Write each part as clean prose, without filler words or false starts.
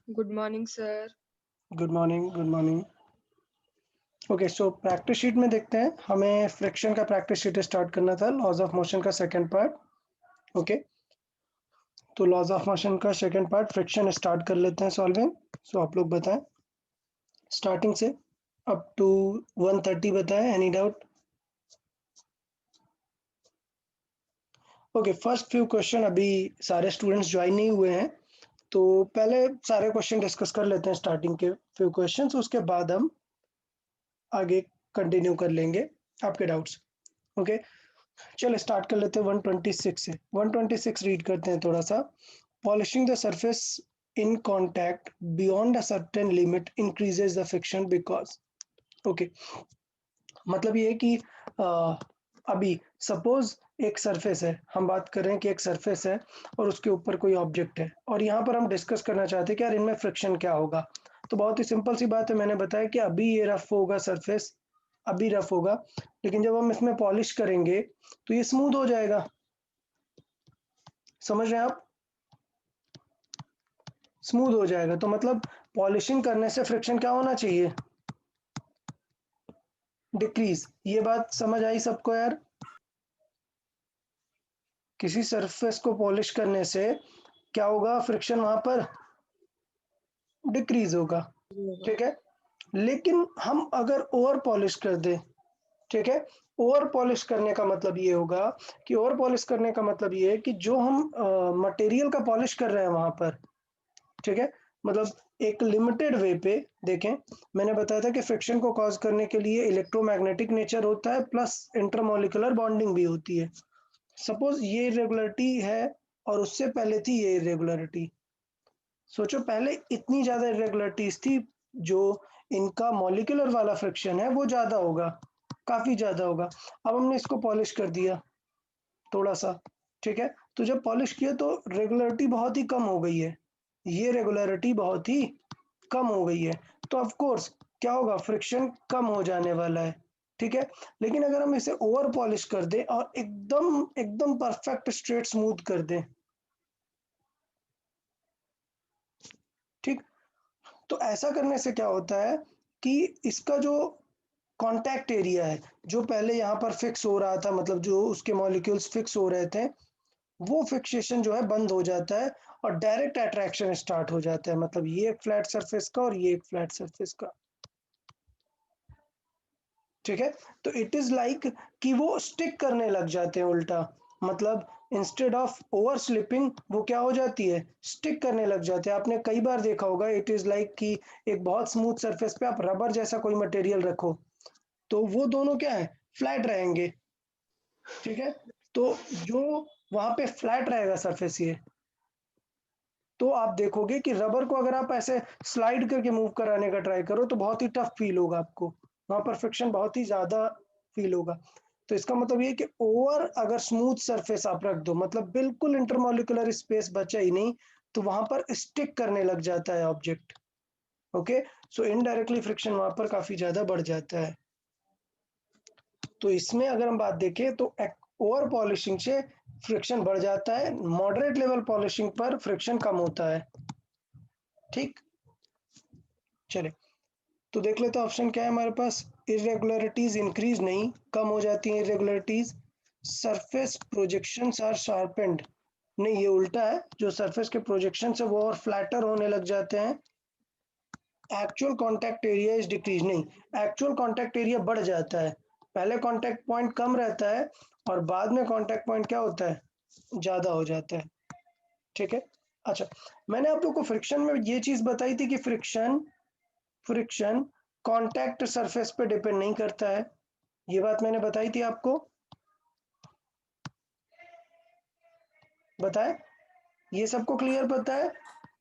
Good morning, sir. Good morning, good morning. Okay, so practice sheet में देखते हैं। हमें फ्रिक्शन का प्रैक्टिस शीट स्टार्ट करना था, लॉज ऑफ मोशन का सेकंड पार्ट। ओके, तो लॉज ऑफ मोशन का सेकंड पार्ट फ्रिक्शन स्टार्ट कर लेते हैं सॉल्विंग। सो आप लोग बताएं स्टार्टिंग से अप टू 130 बताएं, any doubt? Okay, first few question अभी सारे स्टूडेंट्स ज्वाइन नहीं हुए हैं, तो पहले सारे क्वेश्चन डिस्कस कर लेते हैं स्टार्टिंग के फ्यू क्वेश्चंस, उसके बाद हम आगे कंटिन्यू कर लेंगे आपके डाउट्स। ओके, चलो स्टार्ट कर लेते हैं 126 से। 126 रीड करते हैं थोड़ा सा। Polishing the surface in contact beyond a certain limit increases the friction because. Okay, मतलब ये है कि अभी सपोज एक सरफेस है, हम बात कर रहे हैं कि एक सरफेस है और उसके ऊपर कोई ऑब्जेक्ट है, और यहाँ पर हम डिस्कस करना चाहते हैं कि यार इनमें फ्रिक्शन क्या होगा। तो बहुत ही सिंपल सी बात है, मैंने बताया कि अभी ये रफ होगा सरफेस, अभी रफ होगा, लेकिन जब हम इसमें पॉलिश करेंगे तो ये स्मूथ हो जाएगा। समझ रहे हैं आप? स्मूथ हो जाएगा, तो मतलब पॉलिशिंग करने से फ्रिक्शन क्या होना चाहिए? डिक्रीज। ये बात समझ आई सबको यार? किसी सरफेस को पॉलिश करने से क्या होगा? फ्रिक्शन वहां पर डिक्रीज होगा। होगा। ठीक है, लेकिन हम अगर ओवर पॉलिश कर दें, ठीक है, ओवर पॉलिश करने का मतलब ये होगा कि ओवर पॉलिश करने का मतलब ये है कि जो हम मटेरियल का पॉलिश कर रहे हैं वहां पर, ठीक है, मतलब एक लिमिटेड वे पे देखें। मैंने बताया था कि फ्रिक्शन को कॉज करने के लिए इलेक्ट्रोमैग्नेटिक नेचर होता है प्लस इंटरमोलिकुलर बॉन्डिंग भी होती है। सपोज ये इरेगुलरिटी है और उससे पहले थी ये इरेगुलरिटी। सोचो पहले इतनी ज्यादा इरेगुलरिटीज थी, जो इनका मॉलिक्यूलर वाला फ्रिक्शन है वो ज्यादा होगा, काफी ज्यादा होगा। अब हमने इसको पॉलिश कर दिया थोड़ा सा, ठीक है, तो जब पॉलिश किया तो रेगुलरिटी बहुत ही कम हो गई है, ये रेगुलरिटी बहुत ही कम हो गई है, तो ऑफ कोर्स क्या होगा? फ्रिक्शन कम हो जाने वाला है। ठीक है, लेकिन अगर हम इसे ओवर पॉलिश कर दें और एकदम एकदम परफेक्ट स्ट्रेट स्मूथ कर दें, ठीक, तो ऐसा करने से क्या होता है कि इसका जो कांटेक्ट एरिया है, जो पहले यहाँ पर फिक्स हो रहा था, मतलब जो उसके मॉलिक्यूल्स फिक्स हो रहे थे, वो फिक्सेशन जो है बंद हो जाता है और डायरेक्ट अट्रैक्शन स्टार्ट हो जाता है। मतलब ये एक फ्लैट सरफेस का और ये एक फ्लैट सरफेस का, ठीक है, तो इट इज लाइक कि वो स्टिक करने लग जाते हैं उल्टा। मतलब इंस्टेड ऑफ ओवर स्लिपिंग वो क्या हो जाती है? स्टिक करने लग जाते हैं। आपने कई बार देखा होगा, इट इज लाइक कि एक बहुत स्मूथ सरफेस पे आप रबर जैसा कोई मटेरियल रखो, तो वो दोनों क्या है? फ्लैट रहेंगे। ठीक है, तो जो वहां पे फ्लैट रहेगा सरफेस, ये तो आप देखोगे कि रबर को अगर आप ऐसे स्लाइड करके मूव कराने का ट्राई करो तो बहुत ही टफ फील होगा आपको, वहां पर फ्रिक्शन बहुत ही ज्यादा फील होगा। तो इसका मतलब ये कि ओवर अगर स्मूथ सरफेस आप रख दो, मतलब बिल्कुल इंटरमोलिकुलर स्पेस बचा ही नहीं, तो वहां पर स्टिक करने लग जाता है object. Okay, so indirectly friction वहां पर काफी ज्यादा बढ़ जाता है। तो इसमें अगर हम बात देखें तो ओवर पॉलिशिंग से फ्रिक्शन बढ़ जाता है, मॉडरेट लेवल पॉलिशिंग पर फ्रिक्शन कम होता है। ठीक, चले तो देख लेते हैं ऑप्शन क्या है हमारे पास। इरेगुलरिटीज इंक्रीज नहीं, कम हो जाती हैं irregularities. Surface projections are sharpened, नहीं ये उल्टा है, जो सरफेस के प्रोजेक्शन है वो और फ्लैटर होने लग जाते हैं। Actual contact area is decrease, नहीं, एक्चुअल कांटेक्ट एरिया बढ़ जाता है। पहले कांटेक्ट पॉइंट कम रहता है और बाद में कांटेक्ट पॉइंट क्या होता है? ज्यादा हो जाता है। ठीक है, अच्छा, मैंने आप लोग को फ्रिक्शन में ये चीज बताई थी कि फ्रिक्शन फ्रिक्शन कांटेक्ट सरफेस पे डिपेंड नहीं करता है, ये बात मैंने बताई थी आपको, बताए? ये सबको क्लियर पता है?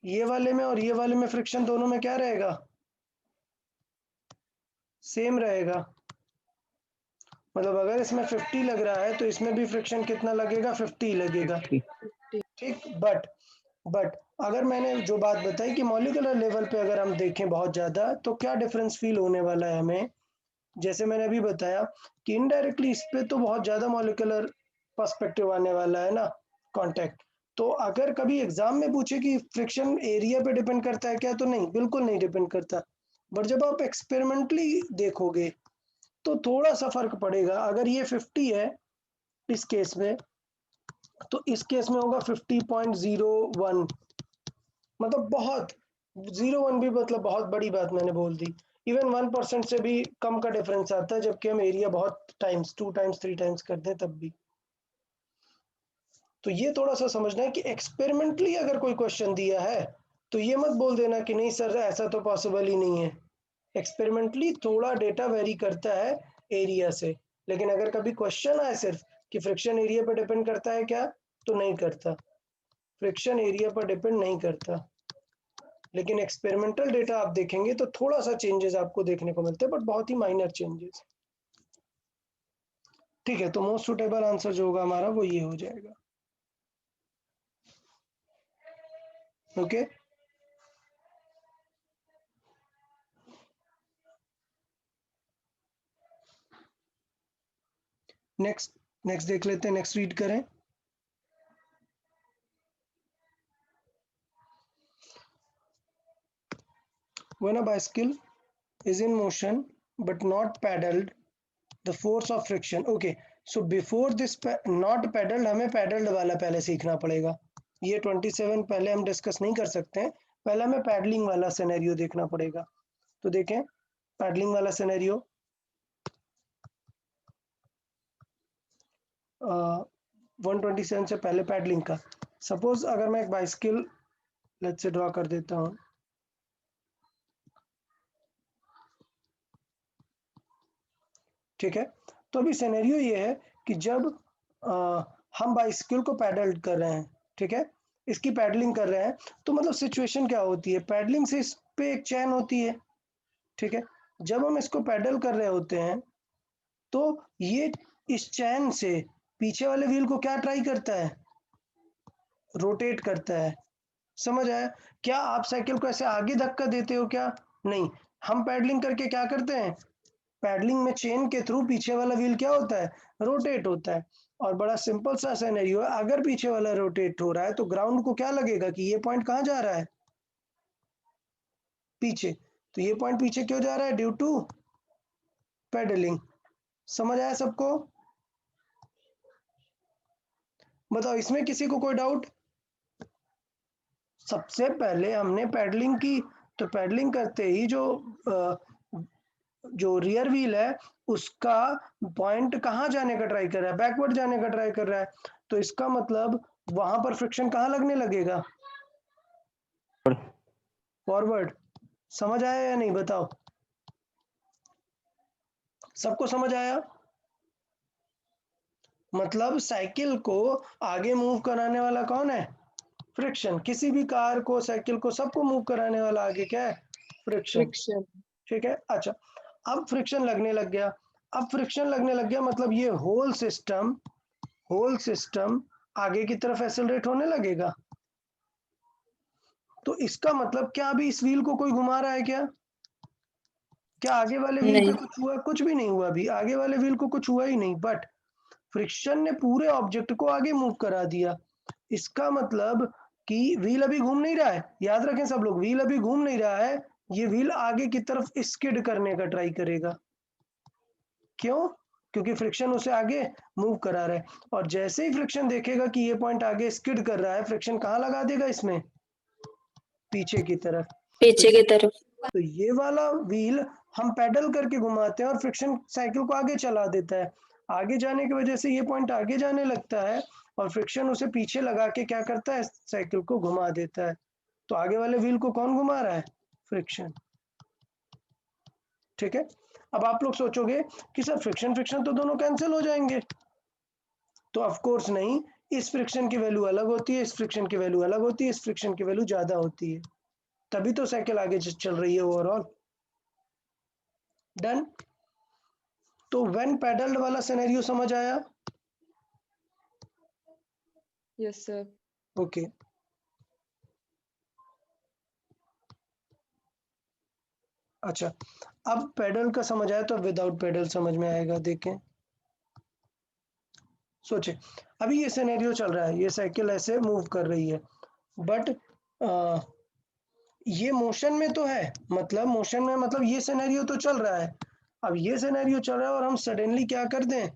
ये वाले में और ये वाले में फ्रिक्शन दोनों में क्या रहेगा? सेम रहेगा। मतलब अगर इसमें 50 लग रहा है तो इसमें भी फ्रिक्शन कितना लगेगा? 50 लगेगा। 50। ठीक, बट अगर मैंने जो बात बताई कि मॉलिक्यूलर लेवल पे अगर हम देखें बहुत ज्यादा, तो क्या डिफरेंस फील होने वाला है हमें? जैसे मैंने अभी बताया कि इनडायरेक्टली इस पे तो बहुत ज्यादा मॉलिक्यूलर पर्सपेक्टिव आने वाला है ना, कांटेक्ट, तो अगर कभी एग्जाम में पूछे कि फ्रिक्शन एरिया पे डिपेंड करता है क्या, तो नहीं, बिल्कुल नहीं डिपेंड करता। बट जब आप एक्सपेरिमेंटली देखोगे तो थोड़ा सा फर्क पड़ेगा। अगर ये 50 है इस केस में, तो इस केस में होगा 50.01, मतलब बहुत 01 भी मतलब बहुत बड़ी बात मैंने बोल दी। इवन 1% से भी कम का डिफरेंस आता है, जबकि हम एरिया बहुत टाइम्स 2 टाइम्स 3 टाइम्स करते हैं तब भी। तो ये थोड़ा सा समझना है कि एक्सपेरिमेंटली अगर कोई क्वेश्चन दिया है तो ये मत बोल देना कि नहीं सर ऐसा तो पॉसिबल ही नहीं है। एक्सपेरिमेंटली थोड़ा डेटा वेरी करता है एरिया से, लेकिन अगर कभी क्वेश्चन आए सिर्फ कि फ्रिक्शन एरिया पर डिपेंड करता है क्या, तो नहीं करता, फ्रिक्शन एरिया पर डिपेंड नहीं करता। लेकिन एक्सपेरिमेंटल डेटा आप देखेंगे तो थोड़ा सा चेंजेस आपको देखने को मिलते हैं, बट बहुत ही माइनर चेंजेस। ठीक है, तो मोस्ट सुटेबल आंसर जो होगा हमारा वो ये हो जाएगा। ओके, नेक्स्ट देख लेते हैं, नेक्स्ट रीड करें। When a bicycle is in motion but not pedaled, the force of friction, okay, so before this not pedaled, हमें pedaled वाला पहले सीखना पड़ेगा। ये 27 पहले हम डिस्कस नहीं कर सकते हैं, पहले हमें पैडलिंग वाला सिनेरियो देखना पड़ेगा। तो देखें पैडलिंग वाला सिनेरियो, 127 से पहले पैडलिंग का। सपोज अगर मैं एक बाइसिकल लेट्स से ड्रॉ कर देता हूँ, ठीक है। तो अभी सिनेरियो ये है कि जब हम बाइसिकल को पैडल कर रहे हैं, ठीक है, इसकी पैडलिंग कर रहे हैं, तो मतलब सिचुएशन क्या होती है, पैडलिंग से इस पे एक चैन होती है, ठीक है। जब हम इसको पैडल कर रहे होते हैं तो ये इस चैन से पीछे वाले व्हील को क्या ट्राई करता है, रोटेट करता है। समझ आया? क्या आप साइकिल को ऐसे आगे धक्का देते हो क्या? नहीं, हम पैडलिंग करके क्या करते हैं, पैडलिंग में चेन के थ्रू पीछे वाला व्हील क्या होता है, रोटेट होता है। और बड़ा सिंपल सा सिनेरियो है, अगर पीछे वाला रोटेट हो रहा है तो ग्राउंड को क्या लगेगा कि ये पॉइंट कहाँ जा रहा है, पीछे। तो ये पॉइंट पीछे क्यों जा रहा है, ड्यू टू पैडलिंग। समझ आया सबको? बताओ इसमें किसी को कोई डाउट? सबसे पहले हमने पैडलिंग की, तो पैडलिंग करते ही जो रियर व्हील है उसका पॉइंट कहाँ जाने का ट्राई कर रहा है, बैकवर्ड जाने का ट्राई कर रहा है। तो इसका मतलब वहां पर फ्रिक्शन कहाँ लगने लगेगा, फॉरवर्ड। समझ आया या नहीं बताओ, सबको समझ आया? मतलब साइकिल को आगे मूव कराने वाला कौन है, फ्रिक्शन। किसी भी कार को, साइकिल को, सबको मूव कराने वाला आगे क्या है, फ्रिक्शन। फ्रिक्शन। ठीक है, अच्छा। अब फ्रिक्शन लगने लग गया, अब फ्रिक्शन लगने लग गया मतलब ये होल सिस्टम आगे की तरफ एक्सेलरेट होने लगेगा। तो इसका मतलब क्या अभी इस व्हील को कोई घुमा रहा है क्या, क्या आगे वाले व्हील पे नहीं। कुछ हुआ, कुछ भी नहीं हुआ, अभी आगे वाले व्हील को कुछ हुआ ही नहीं, बट फ्रिक्शन ने पूरे ऑब्जेक्ट को आगे मूव करा दिया। इसका मतलब कि व्हील अभी घूम नहीं रहा है, याद रखें सब लोग, व्हील अभी घूम नहीं रहा है, ये व्हील आगे की तरफ स्किड करने का ट्राई करेगा। क्यों? क्योंकि फ्रिक्शन उसे आगे मूव करा रहा है। और जैसे ही फ्रिक्शन देखेगा कि ये पॉइंट आगे स्किड कर रहा है, फ्रिक्शन कहाँ लगा देगा इसमें, पीछे की तरफ। तो पीछे की तरफ। तो ये वाला व्हील हम पैडल करके घुमाते हैं और फ्रिक्शन साइकिल को आगे चला देता है। आगे जाने की वजह से ये पॉइंट आगे जाने लगता है और फ्रिक्शन उसे पीछे लगा के क्या करता है, साइकिल को घुमा देता है। तो आगे वाले व्हील को कौन घुमा रहा है, फ्रिक्शन। ठीक है। अब आप लोग सोचोगे कि सर फ्रिक्शन फ्रिक्शन तो दोनों कैंसिल हो जाएंगे, तो ऑफ कोर्स नहीं, इस फ्रिक्शन की वैल्यू अलग होती है, इस फ्रिक्शन की वैल्यू अलग होती है, इस फ्रिक्शन की वैल्यू ज्यादा होती है, तभी तो साइकिल आगे चल रही है ओवरऑल। डन। तो व्हेन पैडल्ड वाला सिनेरियो समझ आया? Yes sir. ओके। अच्छा, अब पैडल का समझ आया तो विदाउट पैडल समझ में आएगा, देखें। सोचे अभी ये सिनेरियो चल रहा है, ये साइकिल ऐसे मूव कर रही है, बट ये मोशन में तो है, मतलब मोशन में मतलब ये सिनेरियो तो चल रहा है। अब ये सिनेरियो चल रहा है और हम सडनली क्या कर दें,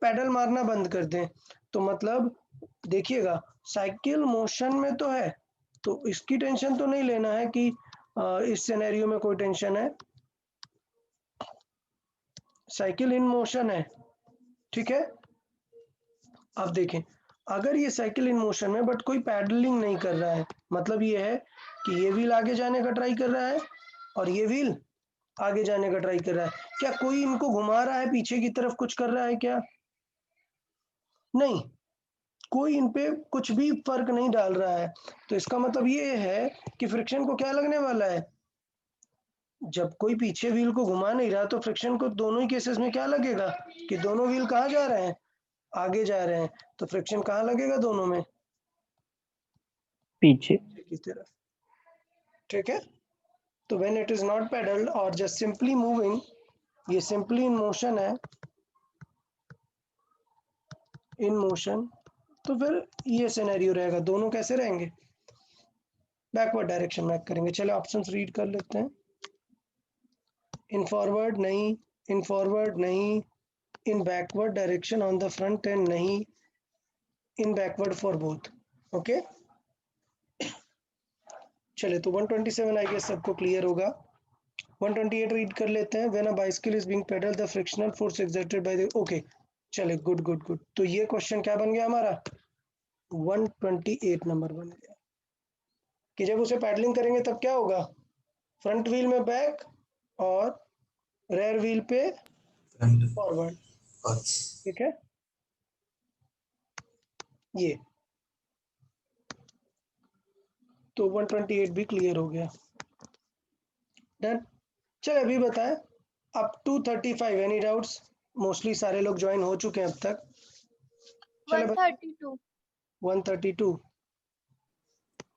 पैडल मारना बंद कर दें, तो मतलब देखिएगा साइकिल मोशन में तो है, तो इसकी टेंशन तो नहीं लेना है कि इस सिनेरियो में कोई टेंशन है, साइकिल इन मोशन है, ठीक है। अब देखें अगर ये साइकिल इन मोशन में बट कोई पैडलिंग नहीं कर रहा है, मतलब ये है कि ये व्हील आगे जाने का ट्राई कर रहा है और ये व्हील आगे जाने का ट्राई कर रहा है, क्या कोई इनको घुमा रहा है पीछे की तरफ, कुछ कर रहा है क्या? नहीं, कोई इन पे कुछ भी फर्क नहीं डाल रहा है, तो इसका मतलब ये है कि फ्रिक्शन को क्या लगने वाला है, जब कोई पीछे व्हील को घुमा नहीं रहा तो फ्रिक्शन को दोनों ही केसेस में क्या लगेगा कि दोनों व्हील कहाँ जा रहे हैं, आगे जा रहे हैं, तो फ्रिक्शन कहाँ लगेगा दोनों में, पीछे की तरफ, ठीक है। तो when it is not peddled और जस्ट सिंपली मूविंग, ये सिंपली इन मोशन है, इन मोशन, तो फिर ये सिनेरियो रहेगा, दोनों कैसे रहेंगे, बैकवर्ड डायरेक्शन में करेंगे। चलो ऑप्शंस रीड कर लेते हैं। इन फॉरवर्ड नहीं, इन फॉरवर्ड नहीं, in backward direction on the front end नहीं, in backward for both. Okay, चले तो 127 आई गेस सबको क्लियर होगा। 128 रीड कर लेते हैं। When a bicycle is being pedalled the frictional force exerted by the, okay चले गुड गुड गुड, तो ये क्वेश्चन क्या बन गया हमारा, 128 नंबर बन गया कि जब उसे पैडलिंग करेंगे तब क्या होगा, फ्रंट व्हील में बैक और रेयर व्हील पे फ्रंट फॉरवर्ड, ठीक है। ये तो 128 भी क्लियर हो गया, डन। चल अभी बताएं up to 35, any doubts, mostly सारे लोग ज्वाइन हो चुके हैं अब तक, चले 132 132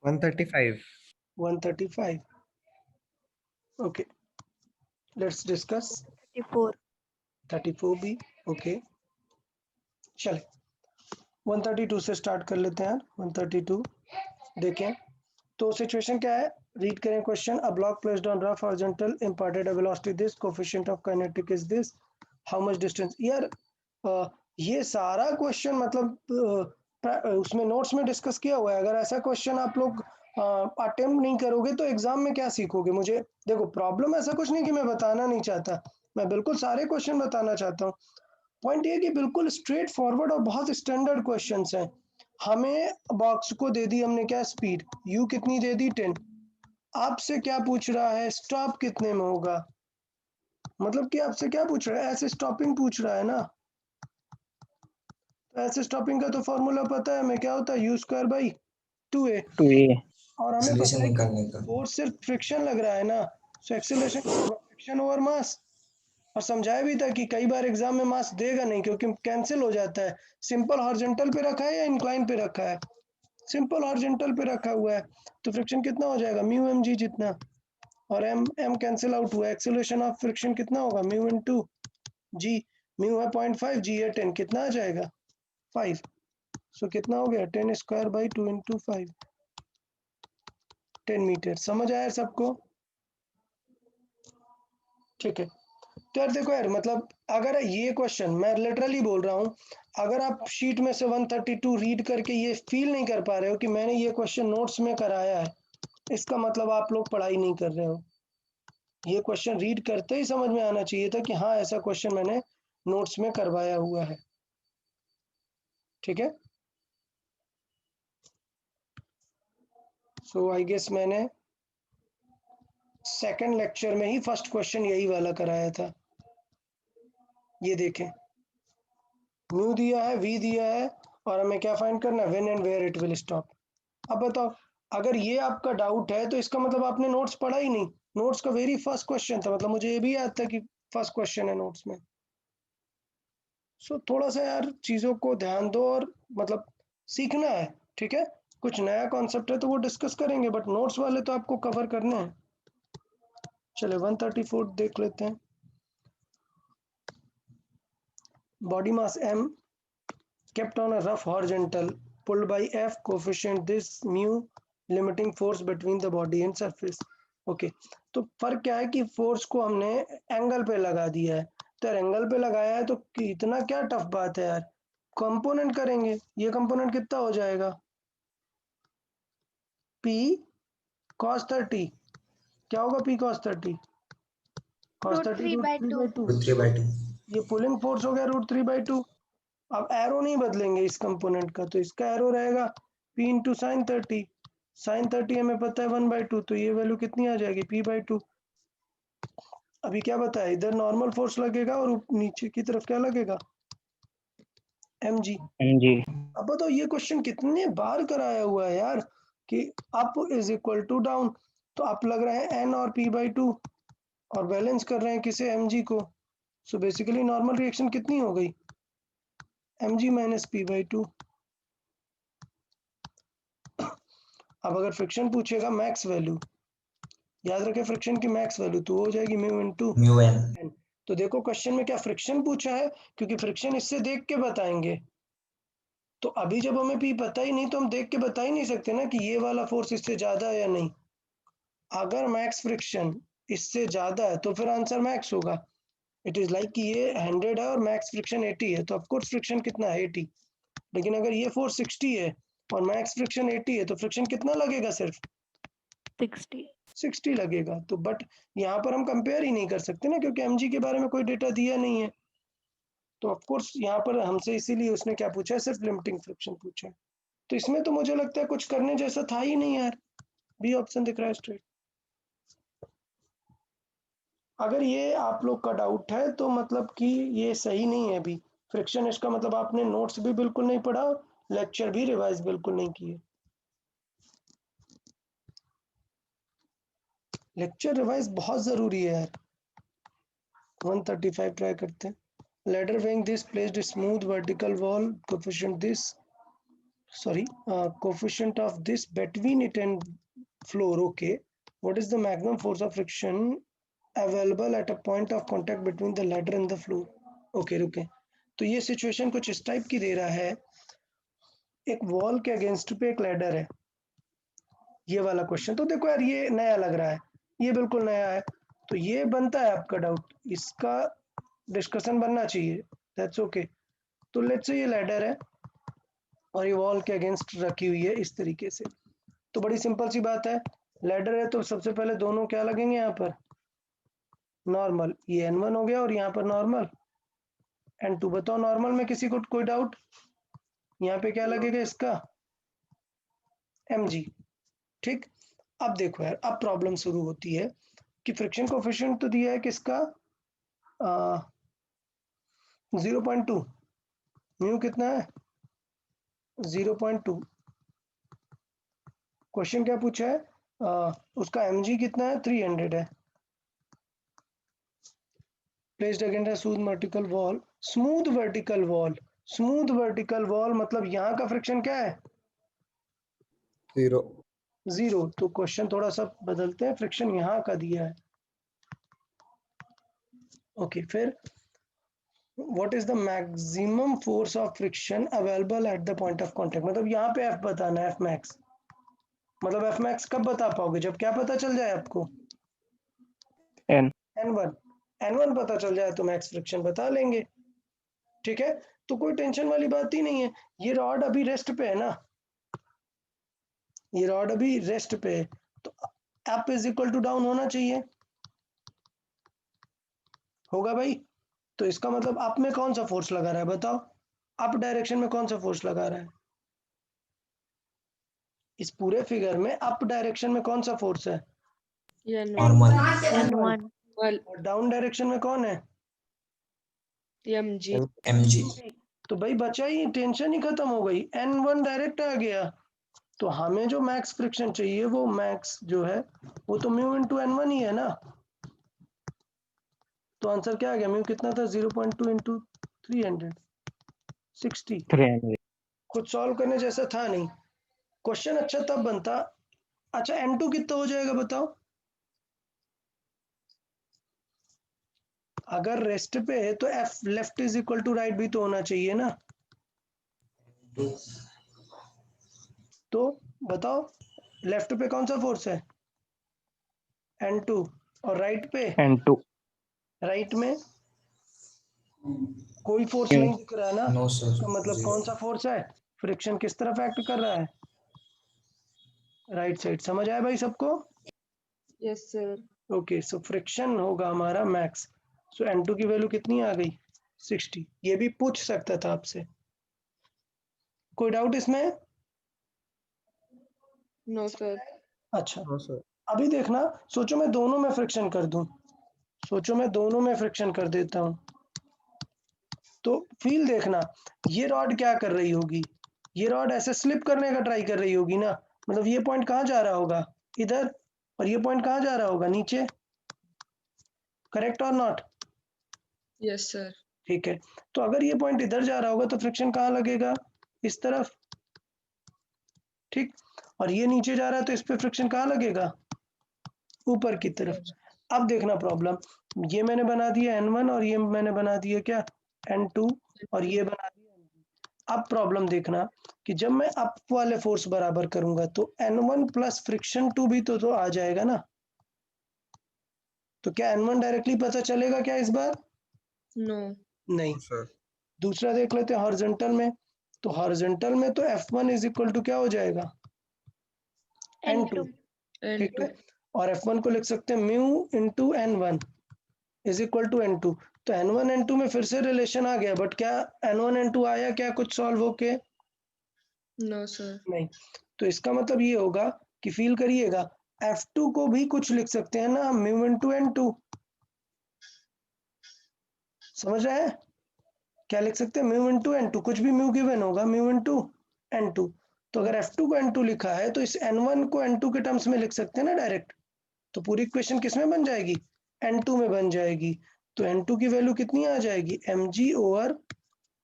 135 135, ओके लेट्स डिस्कस 34 34 भी, ओके चले 132 से स्टार्ट कर लेते हैं यार। 132 देखें तो सिचुएशन क्या है, रीड करें question, a block placed on rough horizontal imparted a velocity this, coefficient of kinetic is this, how much distance, यार ये सारा क्वेश्चन मतलब उसमें नोट्स में डिस्कस किया हुआ है, अगर ऐसा क्वेश्चन आप लोग अटेम्प्ट नहीं करोगे तो एग्जाम में क्या सीखोगे। मुझे देखो प्रॉब्लम ऐसा कुछ नहीं कि मैं बताना नहीं चाहता, मैं बिल्कुल सारे क्वेश्चन बताना चाहता हूँ, पॉइंट ये कि बिल्कुल स्ट्रेट फॉरवर्ड और बहुत स्टैंडर्ड क्वेश्चंस हैं। हमें बॉक्स को दे दी हमने क्या स्पीड, यू कितनी दे दी 10, आपसे क्या पूछ रहा है स्टॉप कितने में होगा, मतलब कि आपसे क्या पूछ रहा है, ऐसे स्टॉपिंग पूछ रहा है ना, तो ऐसे स्टॉपिंग का तो फॉर्मूला पता है हमें, क्या होता है u² / 2a, 2a और हमें एक्सेलरेशन पता है कि निकालने का। फोर्स सिर्फ फ्रिक्शन लग रहा है ना, सो एक्सेलरेशन फ्रिक्शन ओवर मास, और समझाया भी था कि कई बार एग्जाम में मास देगा नहीं क्योंकि कैंसिल हो जाता है, सिंपल हॉरिजॉन्टल पे रखा है या इंक्लाइन पे रखा है, सिंपल हॉरिजॉन्टल पे रखा हुआ है, तो फ्रिक्शन कितना हो जाएगा म्यू एम जी जितना, और एम एम कैंसिल आउट हुआ, एक्सेलरेशन ऑफ फ्रिक्शन कितना होगा म्यू इनटू जी, म्यू है 0.5, जी है 10, कितना आ जाएगा 5, सो कितना हो गया 10² / 2 × 5, 10 मीटर, समझ आया सबको, ठीक है। तो यार देखो यार मतलब अगर ये क्वेश्चन मैं लिटरली बोल रहा हूँ, अगर आप शीट में से 132 रीड करके ये फील नहीं कर पा रहे हो कि मैंने ये क्वेश्चन नोट्स में कराया है, इसका मतलब आप लोग पढ़ाई नहीं कर रहे हो। ये क्वेश्चन रीड करते ही समझ में आना चाहिए था कि हाँ ऐसा क्वेश्चन मैंने नोट्स में करवाया हुआ है, ठीक है। सो आई गेस मैंने सेकंड लेक्चर में ही फर्स्ट क्वेश्चन यही वाला कराया था, ये देखें म्यू दिया है, वी दिया है, और हमें क्या फाइंड करना है, when and where it will stop. अब बताओ अगर ये आपका डाउट है तो इसका मतलब आपने नोट्स पढ़ा ही नहीं, नोट्स का वेरी फर्स्ट क्वेश्चन था, मतलब मुझे ये भी याद था कि फर्स्ट क्वेश्चन है नोट्स में। सो थोड़ा सा यार चीज़ों को ध्यान दो और मतलब सीखना है, ठीक है। कुछ नया कॉन्सेप्ट है तो वो डिस्कस करेंगे, बट नोट्स वाले तो आपको कवर करने हैं। चले 134 देख लेते हैं। Body mass m kept on a rough horizontal, pulled by F coefficient this mu limiting force between the body and surface. Okay तो फर्क क्या है कि फोर्स को हमने एंगल पे लगा दिया है, तो यार एंगल पे लगाया है तो इतना क्या टफ बात है यार, कंपोनेंट करेंगे, ये कंपोनेंट कितना हो जाएगा P cos 30, क्या होगा P cos 30, cos 30 √3/2, रूट 3/2 ये पुलिंग फोर्स हो गया √3/2। अब एरो नहीं बदलेंगे इस कंपोनेंट का, तो इसका एरो रहेगा P इंटू साइन 30, साइन 30 हमें पता है 1/2, तो ये वैल्यू कितनी आ जाएगी P/2। अभी क्या बताया, इधर नॉर्मल फोर्स लगेगा और नीचे की तरफ क्या लगेगा mg। अब बताओ ये क्वेश्चन कितने बार कराया हुआ है यार कि up is equal to down, तो अप लग रहा है n और P/2 और बैलेंस कर रहे हैं किसे mg को, सो बेसिकली नॉर्मल रिएक्शन कितनी हो गई mg माइनस P/2। अब अगर फ्रिक्शन पूछेगा मैक्स वैल्यू, याद रखें फ्रिक्शन की मैक्स वैल्यू तो हो जाएगी mu into mu N. N. तो देखो क्वेश्चन में क्या फ्रिक्शन पूछा है, क्योंकि फ्रिक्शन इससे देख के बताएंगे, तो अभी जब हमें पी पता ही नहीं तो हम देख के बता ही नहीं सकते ना कि ये वाला फोर्स इससे ज्यादा है या नहीं। अगर मैक्स फ्रिक्शन इससे ज्यादा है तो फिर आंसर मैक्स होगा। इट इज लाइक कि ये 100 है और मैक्स फ्रिक्शन 80 है, तो ऑफकोर्स फ्रिक्शन कितना है 80। लेकिन अगर ये फोर्स 60 है और मैक्स फ्रिक्शन 80 है तो फ्रिक्शन कितना लगेगा, सिर्फ 60 लगेगा। तो बट यहाँ पर हम कंपेयर ही नहीं कर सकते ना, क्योंकि mg के बारे में कोई डेटा दिया नहीं है, तो ऑफकोर्स यहाँ पर हमसे इसीलिए उसने क्या पूछा है, सिर्फ लिमिटिंग फ्रिक्शन पूछा है। तो इसमें तो मुझे लगता है कुछ करने जैसा था ही नहीं यार, बी ऑप्शन दिख रहा है स्ट्रेट। अगर ये आप लोग का डाउट है तो मतलब कि ये सही नहीं है अभी फ्रिक्शन, इसका मतलब आपने नोट्स भी बिल्कुल नहीं पढ़ा, लेक्चर भी रिवाइज बिल्कुल नहीं किए। लेक्चर रिवाइज बहुत जरूरी है यार। 135 ट्राई करते हैं। Ladder weighing this placed a smooth vertical wall coefficient of this between it and floor. Okay, what is the maximum force of friction available at a point of contact between the ladder and the floor? Okay, रुके, तो ये situation कुछ इस type की दे रहा है, एक wall के अगेंस्ट पे एक लैडर है, ये वाला क्वेश्चन तो देखो यार ये नया लग रहा है, ये बिल्कुल नया है, तो ये बनता है आपका डाउट, इसका डिस्कशन बनना चाहिए, दैट्स ओके। तो लेट्स से ये लैडर है और ये वॉल के अगेंस्ट रखी हुई है इस तरीके से, तो बड़ी सिंपल सी बात है, लैडर है तो सबसे पहले दोनों क्या लगेंगे यहाँ पर नॉर्मल, ये n1 हो गया और यहाँ पर नॉर्मल n2। बताओ नॉर्मल में किसी को कोई डाउट, यहाँ पे क्या लगेगा इसका mg। ठीक, अब देखो यार अब प्रॉब्लम शुरू होती है कि फ्रिक्शन कोफिशिएंट तो दिया है किसका 0.2, म्यू कितना है 0.2। क्वेश्चन क्या पूछा है उसका mg कितना है 300 है, placed against a smooth vertical wall, smooth vertical wall मतलब यहाँ का फ्रिक्शन क्या है 0। 0। तो क्वेश्चन थोड़ा सा बदलते हैं, फ्रिक्शन यहाँ का दिया है। ओके फिर what is the maximum force of friction available at the point of contact, मतलब यहाँ पे f बताना है, f मैक्स, मतलब f मैक्स कब बता पाओगे जब क्या पता चल जाए आपको n1, n1 पता चल जाए तो मैक्स फ्रिक्शन बता लेंगे। ठीक है, तो कोई टेंशन वाली बात ही नहीं है, ये रॉड अभी रेस्ट पे है ना, ये रॉड अभी रेस्ट पे है, तो up is equal to down होना चाहिए, होगा भाई। तो इसका मतलब अप में कौन सा फोर्स लगा रहा है बताओ, अप डायरेक्शन में कौन सा फोर्स लगा रहा है, इस पूरे फिगर में अप डायरेक्शन में कौन सा फोर्स है नॉर्मल और डाउन डायरेक्शन में कौन है mg। तो भाई बचा ही, टेंशन ही खत्म हो गई, n1 डायरेक्ट आ गया, तो हमें जो मैक्स फ्रिक्शन चाहिए वो मैक्स जो है वो तो म्यू इंटू n1 ही है ना, तो आंसर क्या आ गया, म्यू कितना था 0.2 इंटू 360। खुद सॉल्व करने जैसा था नहीं, क्वेश्चन अच्छा तब बनता। अच्छा n2 कितना हो जाएगा बताओ, अगर रेस्ट पे है तो f left is equal to right भी तो होना चाहिए ना, तो बताओ लेफ्ट पे कौन सा फोर्स है? N2 और राइट पे N2 राइट में कोई फोर्स Mu. नहीं दिख रहा है ना, नो सर, तो मतलब कौन सा फोर्स है? फ्रिक्शन किस तरफ एक्ट कर रहा है? Right side. समझ आया भाई सबको? Yes sir. Okay, so friction होगा हमारा मैक्स। सो N2 की वैल्यू कितनी आ गई? 60। ये भी पूछ सकता था आपसे। कोई डाउट इसमें? No sir. अच्छा, नो सर, अभी देखना, सोचो मैं दोनों में फ्रिक्शन कर दूं, सोचो मैं दोनों में फ्रिक्शन कर देता हूं, तो फील देखना, ये रॉड क्या कर रही होगी? ये रॉड ऐसे स्लिप करने का ट्राई कर रही होगी ना, मतलब ये पॉइंट कहाँ जा रहा होगा? इधर। और ये पॉइंट कहाँ जा रहा होगा? नीचे। करेक्ट और नॉट? Yes sir. ठीक है, तो अगर ये पॉइंट इधर जा रहा होगा तो फ्रिक्शन कहाँ लगेगा? इस तरफ। ठीक, और ये नीचे जा रहा है तो इस पे फ्रिक्शन कहाँ लगेगा? ऊपर की तरफ। अब देखना प्रॉब्लम, ये मैंने बना दिया N1 और ये मैंने बना दिया क्या? N2 और ये बना दिया N2। अब प्रॉब्लम देखना कि जब मैं अप वाले फोर्स बराबर करूंगा तो N1 प्लस फ्रिक्शन 2 भी तो आ जाएगा ना। तो क्या N1 डायरेक्टली पता चलेगा क्या इस बार? नो। नहीं। नो सर, दूसरा देख लेते हैं हॉरिजॉन्टल में, तो हॉरिजॉन्टल में तो F1 इज इक्वल टू क्या हो जाएगा? N2। ठीक N2। है, और F1 को लिख सकते हैं mu into N1 is equal to N2। तो N1 N2 में फिर से रिलेशन आ गया, बट क्या N1 N2 आया क्या कुछ सॉल्व होके? No sir. नहीं। तो इसका मतलब ये होगा कि फील करिएगा, F2 को भी कुछ लिख सकते हैं ना, म्यू इंटू N2। समझ रहे हैं? क्या लिख सकते हैं? म्यू इंटू N2, कुछ भी म्यू गिवन होगा, म्यू इंटू N2। तो अगर F2 को N2 लिखा है तो इस N1 को N2 के टर्म्स में लिख सकते हैं ना डायरेक्ट। तो पूरी इक्वेशन किस में बन जाएगी? N2 में बन जाएगी। तो N2 की वैल्यू कितनी आ जाएगी? mg ओवर,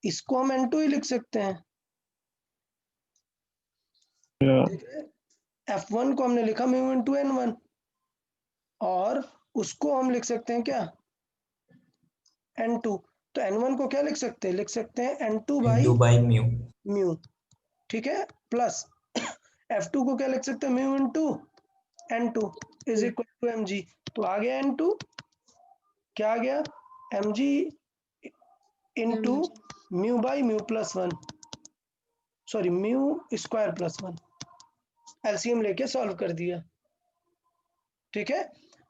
इसको हम N2 ही लिख सकते हैं। देख रहे हैं? F1 को हमने लिखा म्यू इंटू N1 और उसको हम लिख सकते हैं क्या? N2। तो N1 को क्या लिख सकते हैं? लिख सकते हैं N2 into by mu. Mu. ठीक है, प्लस F2 को क्या लिख सकते हैं? Mu into N2 is equal to mg। तो आ गया N2, क्या आ गया? mg into mu by mu plus 1, sorry mu square plus 1। LCM लेके सॉल्व कर दिया। ठीक है,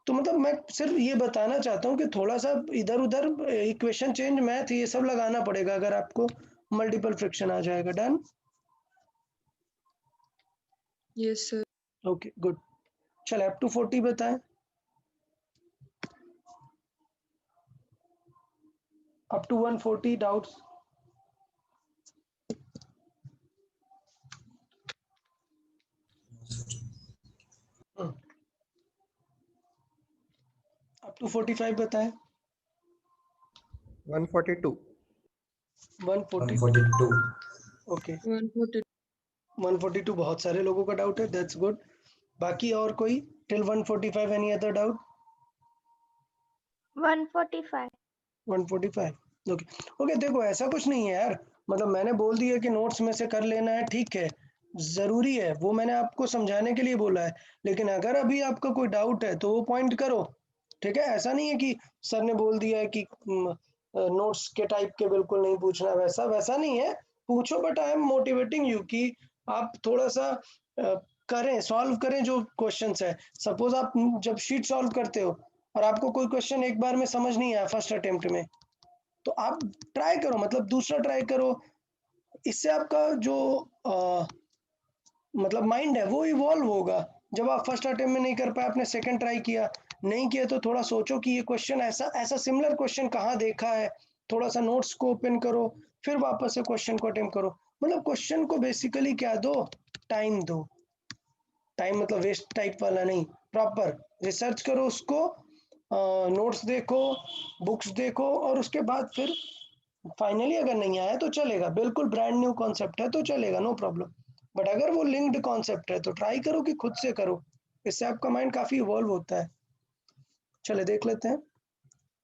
तो मतलब मैं सिर्फ ये बताना चाहता हूँ कि थोड़ा सा इधर उधर इक्वेशन चेंज, मैथ, ये सब लगाना पड़ेगा अगर आपको मल्टीपल फ्रिक्शन आ जाएगा। Done? Yes sir. Okay good. चल अप टू 40 बताएं। Up to 140 doubts? Up to 45 बताएं। 142, 142। 142, ओके, 140। 142 बहुत सारे लोगों का डाउट है, दैट्स गुड। बाकी और कोई till 145 any other doubt? 145। 145। Okay okay, देखो ऐसा कुछ नहीं है यार, मतलब मैंने बोल दिया कि नोट्स में से कर लेना है, ठीक है, जरूरी है वो, मैंने आपको समझाने के लिए बोला है। लेकिन अगर अभी आपका कोई डाउट है तो वो पॉइंट करो। ठीक है, ऐसा नहीं है कि सर ने बोल दिया है कि नोट्स के टाइप के बिल्कुल नहीं पूछना, वैसा वैसा नहीं है, पूछो, but I am motivating you कि आप थोड़ा सा करें, सॉल्व करें जो क्वेश्चंस है। सपोज आप जब शीट सॉल्व करते हो और आपको कोई क्वेश्चन एक बार में समझ नहीं आया फर्स्ट अटेम्प्ट में, तो आप ट्राई करो, मतलब दूसरा ट्राई करो। इससे आपका जो मतलब माइंड है वो इवॉल्व होगा। जब आप फर्स्ट अटेम्प्ट में नहीं कर पाए, आपने सेकंड ट्राई किया, नहीं किया, तो थोड़ा सोचो कि ये क्वेश्चन ऐसा ऐसा सिमिलर क्वेश्चन कहाँ देखा है, थोड़ा सा नोट्स को ओपन करो, फिर वापस से क्वेश्चन को अटेम्प्ट करो। मतलब क्वेश्चन को बेसिकली क्या दो? टाइम दो। टाइम मतलब वेस्ट टाइप वाला नहीं, प्रॉपर रिसर्च करो उसको, नोट्स देखो, बुक्स देखो, और उसके बाद फिर फाइनली अगर नहीं आया तो चलेगा, बिल्कुल ब्रांड न्यू कॉन्सेप्ट है तो चलेगा, नो प्रॉब्लम। बट अगर वो लिंक्ड कॉन्सेप्ट है तो ट्राई करो कि खुद से करो, इससे आपका माइंड काफी इवॉल्व होता है। चले देख लेते हैं।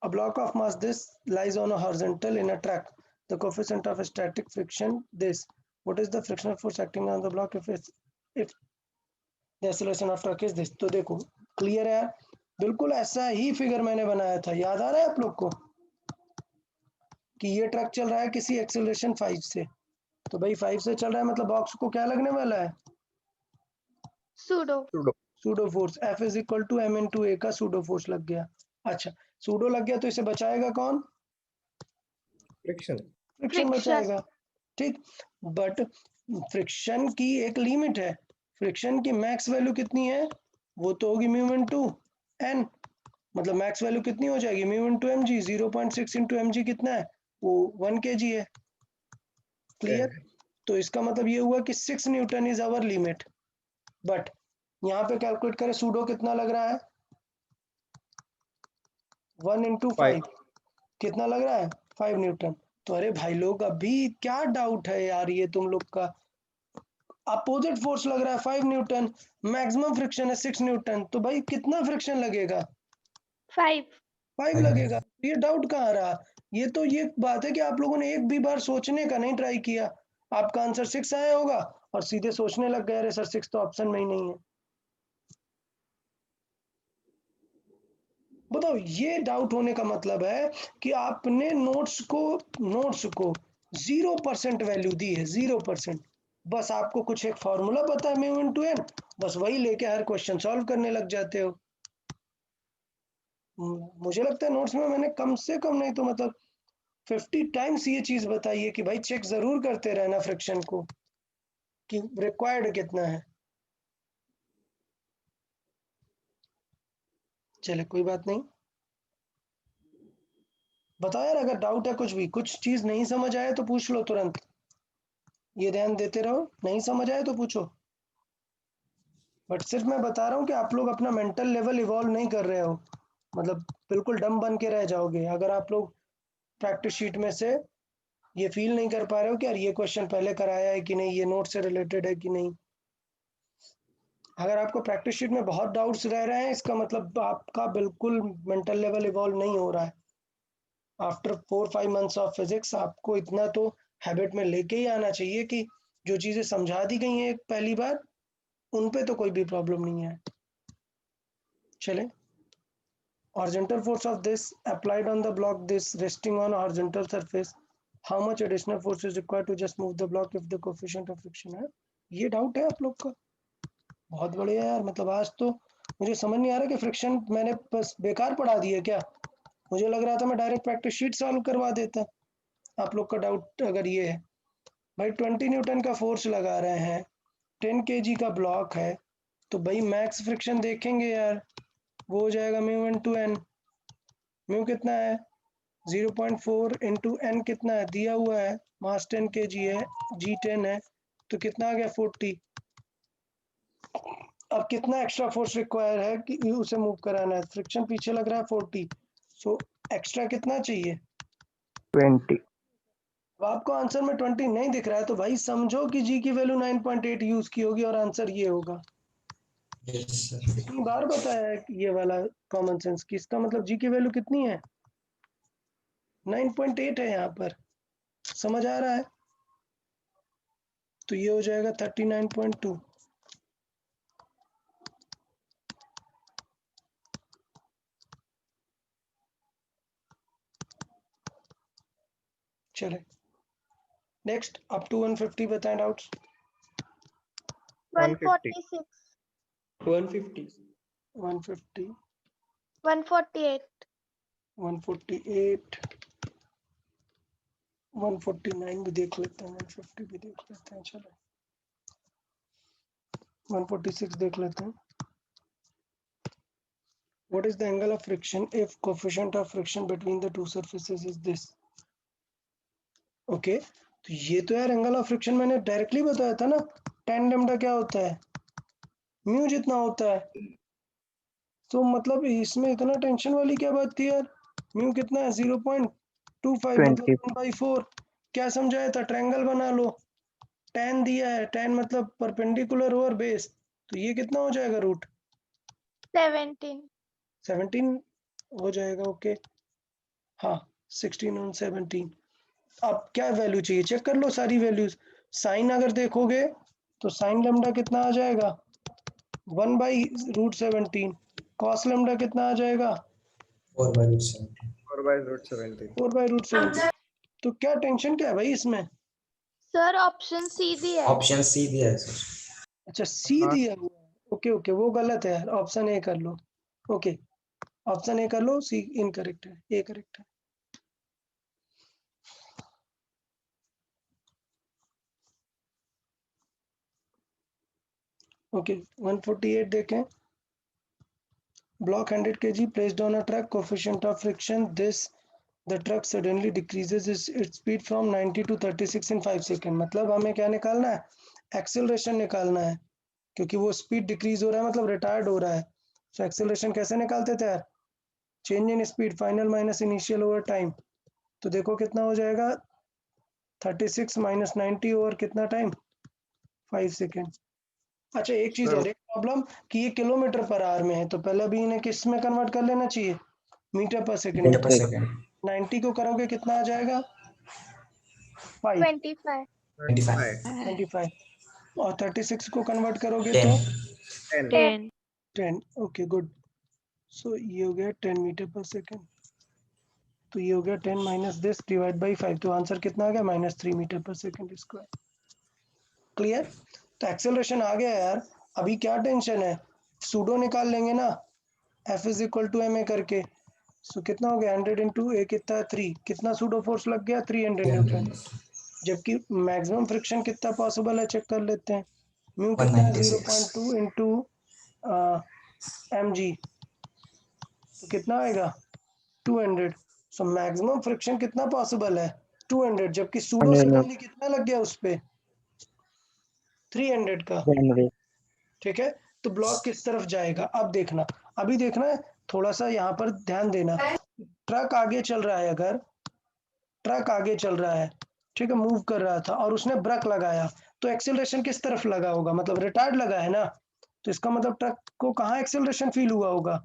A block of mass this lies on a horizontal in a track. The coefficient of static friction this. What is the frictional force acting on the block if the acceleration of truck is this? तो देखो clear है, बिल्कुल ऐसा ही figure मैंने बनाया था, याद आ रहा है आप लोग को कि ये ट्रक चल रहा है किसी एक्सेलरेशन 5 से, तो भाई 5 से चल रहा है मतलब बॉक्स को क्या लगने वाला है? Pseudo. Pseudo force F is equal to m into A का सूडो फोर्स लग गया। अच्छा सूडो लग गया तो इसे बचाएगा कौन? फ्रिक्शन। फ्रिक्शन बचाएगा, ठीक। बट फ्रिक्शन की एक लिमिट है, फ्रिक्शन की मैक्स वैल्यू कितनी है? वो तो होगी म्यू इनटू एन, मतलब मैक्स वैल्यू कितनी हो जाएगी? Mu into M G. 0.6 into M G कितना है? वो 1 kg है। क्लियर? तो इसका मतलब ये हुआ कि 6 newton is our limit. But यहाँ पे कैलकुलेट करें सूडो कितना लग रहा है? 1 इंटू 5 कितना लग रहा है? 5 न्यूटन। तो अरे भाई लोग अभी क्या डाउट है यार ये तुम लोग का? अपोजिट फोर्स लग रहा है 5 न्यूटन, मैक्सिमम फ्रिक्शन है 6 न्यूटन, तो भाई कितना फ्रिक्शन लगेगा? 5. 5 लगेगा। ये डाउट कहाँ रहा? ये तो ये बात है कि आप लोगों ने एक भी बार सोचने का नहीं ट्राई किया, आपका आंसर 6 आया होगा और सीधे सोचने लग गए अरे सर 6 तो ऑप्शन में ही नहीं है। बताओ ये डाउट होने का मतलब है कि आपने नोट्स को 0% वैल्यू दी है, 0%। बस आपको कुछ एक फॉर्मूला पता है म्यू इनटू एन, बस वही लेके हर क्वेश्चन सॉल्व करने लग जाते हो। मुझे लगता है नोट्स में मैंने कम से कम नहीं तो मतलब 50 टाइम्स ये चीज बताई है कि भाई चेक जरूर करते रहना फ्रिक्शन को कि रिक्वायर्ड कितना है। चले कोई बात नहीं, बताओ यार अगर डाउट है कुछ भी, कुछ चीज नहीं समझ आए तो पूछ लो तुरंत, ये ध्यान देते रहो, नहीं समझ आए तो पूछो। बट सिर्फ मैं बता रहा हूँ कि आप लोग अपना मेंटल लेवल इवॉल्व नहीं कर रहे हो, मतलब बिल्कुल डम बन के रह जाओगे अगर आप लोग प्रैक्टिस शीट में से ये फील नहीं कर पा रहे हो कि यार ये क्वेश्चन पहले कराया है कि नहीं, ये नोट से रिलेटेड है कि नहीं। अगर आपको प्रैक्टिस शीट में बहुत डाउट्स रह रहे हैं इसका मतलब आपका बिल्कुल मेंटल लेवल इवॉल्व नहीं हो रहा है। आफ्टर 4-5 मंथ्स ऑफ फिजिक्स आपको इतना तो हैबिट में लेके ही आना चाहिए कि जो चीज़ें समझा दी गई हैं पहली बार उन पे तो कोई भी प्रॉब्लम नहीं है। चले, horizontal force of this applied on the block this resting on a horizontal surface, how much additional force is required to just move the block if the coefficient of friction है? ये doubt है आप लोग का? बहुत बढ़िया यार, मतलब आज तो मुझे समझ नहीं आ रहा कि फ्रिक्शन मैंने बस बेकार पढ़ा दिया क्या? मुझे लग रहा था मैं डायरेक्ट प्रैक्टिस शीट सॉल्व करवा देता। आप लोग का डाउट अगर ये है, भाई 20 न्यूटन का फोर्स लगा रहे हैं, 10 kg का ब्लॉक है, तो भाई मैक्स फ्रिक्शन देखेंगे यार, वो हो जाएगा म्यू इनटू एन। म्यू कितना है? 0.4 इंटू एन कितना है दिया हुआ है, मास 10 kg है, जी 10 है, तो कितना आ गया 40। अब कितना एक्स्ट्रा फोर्स रिक्वायर है कि उसे मूव कराना है? फ्रिक्शन पीछे लग रहा है 40, सो एक्स्ट्रा कितना चाहिए? 20। अब आपको आंसर में 20 नहीं दिख रहा है तो भाई समझो कि जी की वैल्यू 9.8 यूज की होगी और आंसर ये होगा। Yes sir. कितनी बार बताया है कि ये वाला कॉमन सेंस कि इसका मतलब जी की वैल्यू कितनी है? 9.8 है यहाँ पर, समझ आ रहा है? तो ये हो जाएगा 39.2। चले नेक्स्ट अप टू 150 बताएं डाउट्स। 146. 150 150 148. 148 149 भी देख लेते हैं, 150 भी देख लेते हैं, चलो 146 देख लेते हैं। What is the angle of friction if coefficient of friction between the two surfaces is this? Okay तो ये तो यार एंगल ऑफ फ्रिक्शन मैंने डायरेक्टली बताया था ना, tan लैम्डा क्या होता है? म्यू जितना होता है। तो मतलब इसमें इतना टेंशन वाली क्या बात थी यार? म्यू कितना है? 0.25 मतलब 1/4। क्या समझाया था? ट्रायंगल बना लो, tan दिया है, tan मतलब परपेंडिकुलर ओवर बेस, तो ये कितना हो जाएगा? रूट 17. 17 हो जाएगा। ओके हाँ 16 और 17। अब क्या वैल्यू चाहिए? चेक कर लो सारी वैल्यूज। साइन अगर देखोगे तो साइन लेमडा कितना आ जाएगा 1/√17, कॉस लेमडा कितना आ जाएगा 4/√17. 4/√17. 4/√17। तो क्या टेंशन क्या है भाई इसमें? सर ऑप्शन सी दिया है। ऑप्शन सी दिया है सर. अच्छा सी हाँ। दिया हुआ है, ओके ओके वो गलत है यार, ऑप्शन ए कर लो। ओके ऑप्शन ए कर लो, सी इनकरेक्ट है, ए करेक्ट है। ओके 148 देखें। block 100 kg placed on a truck, coefficient of friction this, the truck suddenly decreases its speed from 90 to 36 in 5 seconds। मतलब हमें क्या निकालना है, एक्सेलरेशन निकालना है, क्योंकि वो स्पीड डिक्रीज हो रहा है मतलब रिटायर्ड हो रहा है। तो एक्सेलरेशन कैसे निकालते थे यार, change in speed final minus initial over time. तो देखो कितना हो जाएगा 36 माइनस 90 ओवर कितना टाइम 5 सेकेंड। अच्छा एक चीज और, एक प्रॉब्लम कि ये किलोमीटर पर आवर में है, तो पहले भी इन्हें किस में कन्वर्ट कर लेना चाहिए, मीटर पर सेकेंड। मीटर पर सेकंड. 90 को करोगे कितना आ जाएगा 5 25। 25. 25 और 36 को कन्वर्ट करोगे 10. तो 10. 10। 10। Okay good. सो ये हो गया 10 मीटर पर सेकेंड, तो ये हो गया 10 माइनस दिस डिवाइड बाई 5, तो आंसर कितना आ गया -3 मीटर पर सेकेंड स्क्वायर। क्लियर? तो एक्सेलरेशन आ गया यार, अभी क्या टेंशन है, सूडो निकाल लेंगे ना, F is equal to ma करके। सो कितना हो गया 100 इंटू ए कितना है 3, कितना सूडो फोर्स लग गया 300 न्यूटन, जबकि मैक्सिमम फ्रिक्शन कितना पॉसिबल है चेक कर लेते हैं। म्यू कितना है 196. 0.2 इंटू mg, तो कितना आएगा 200। सो मैक्सिमम फ्रिक्शन कितना पॉसिबल है 200, जबकि सूडो सडनली कितना लग गया उस पे 300 का। ठीक है, तो ब्लॉक किस तरफ जाएगा अब देखना, अभी देखना है थोड़ा सा यहाँ पर ध्यान देना। ट्रक आगे चल रहा है, अगर ट्रक आगे चल रहा है, ठीक है, मूव कर रहा था और उसने ब्रेक लगाया, तो एक्सेलरेशन किस तरफ लगा होगा, मतलब रिटार्ड लगा है ना, तो इसका मतलब ट्रक को कहाँ एक्सेलरेशन फील हुआ होगा,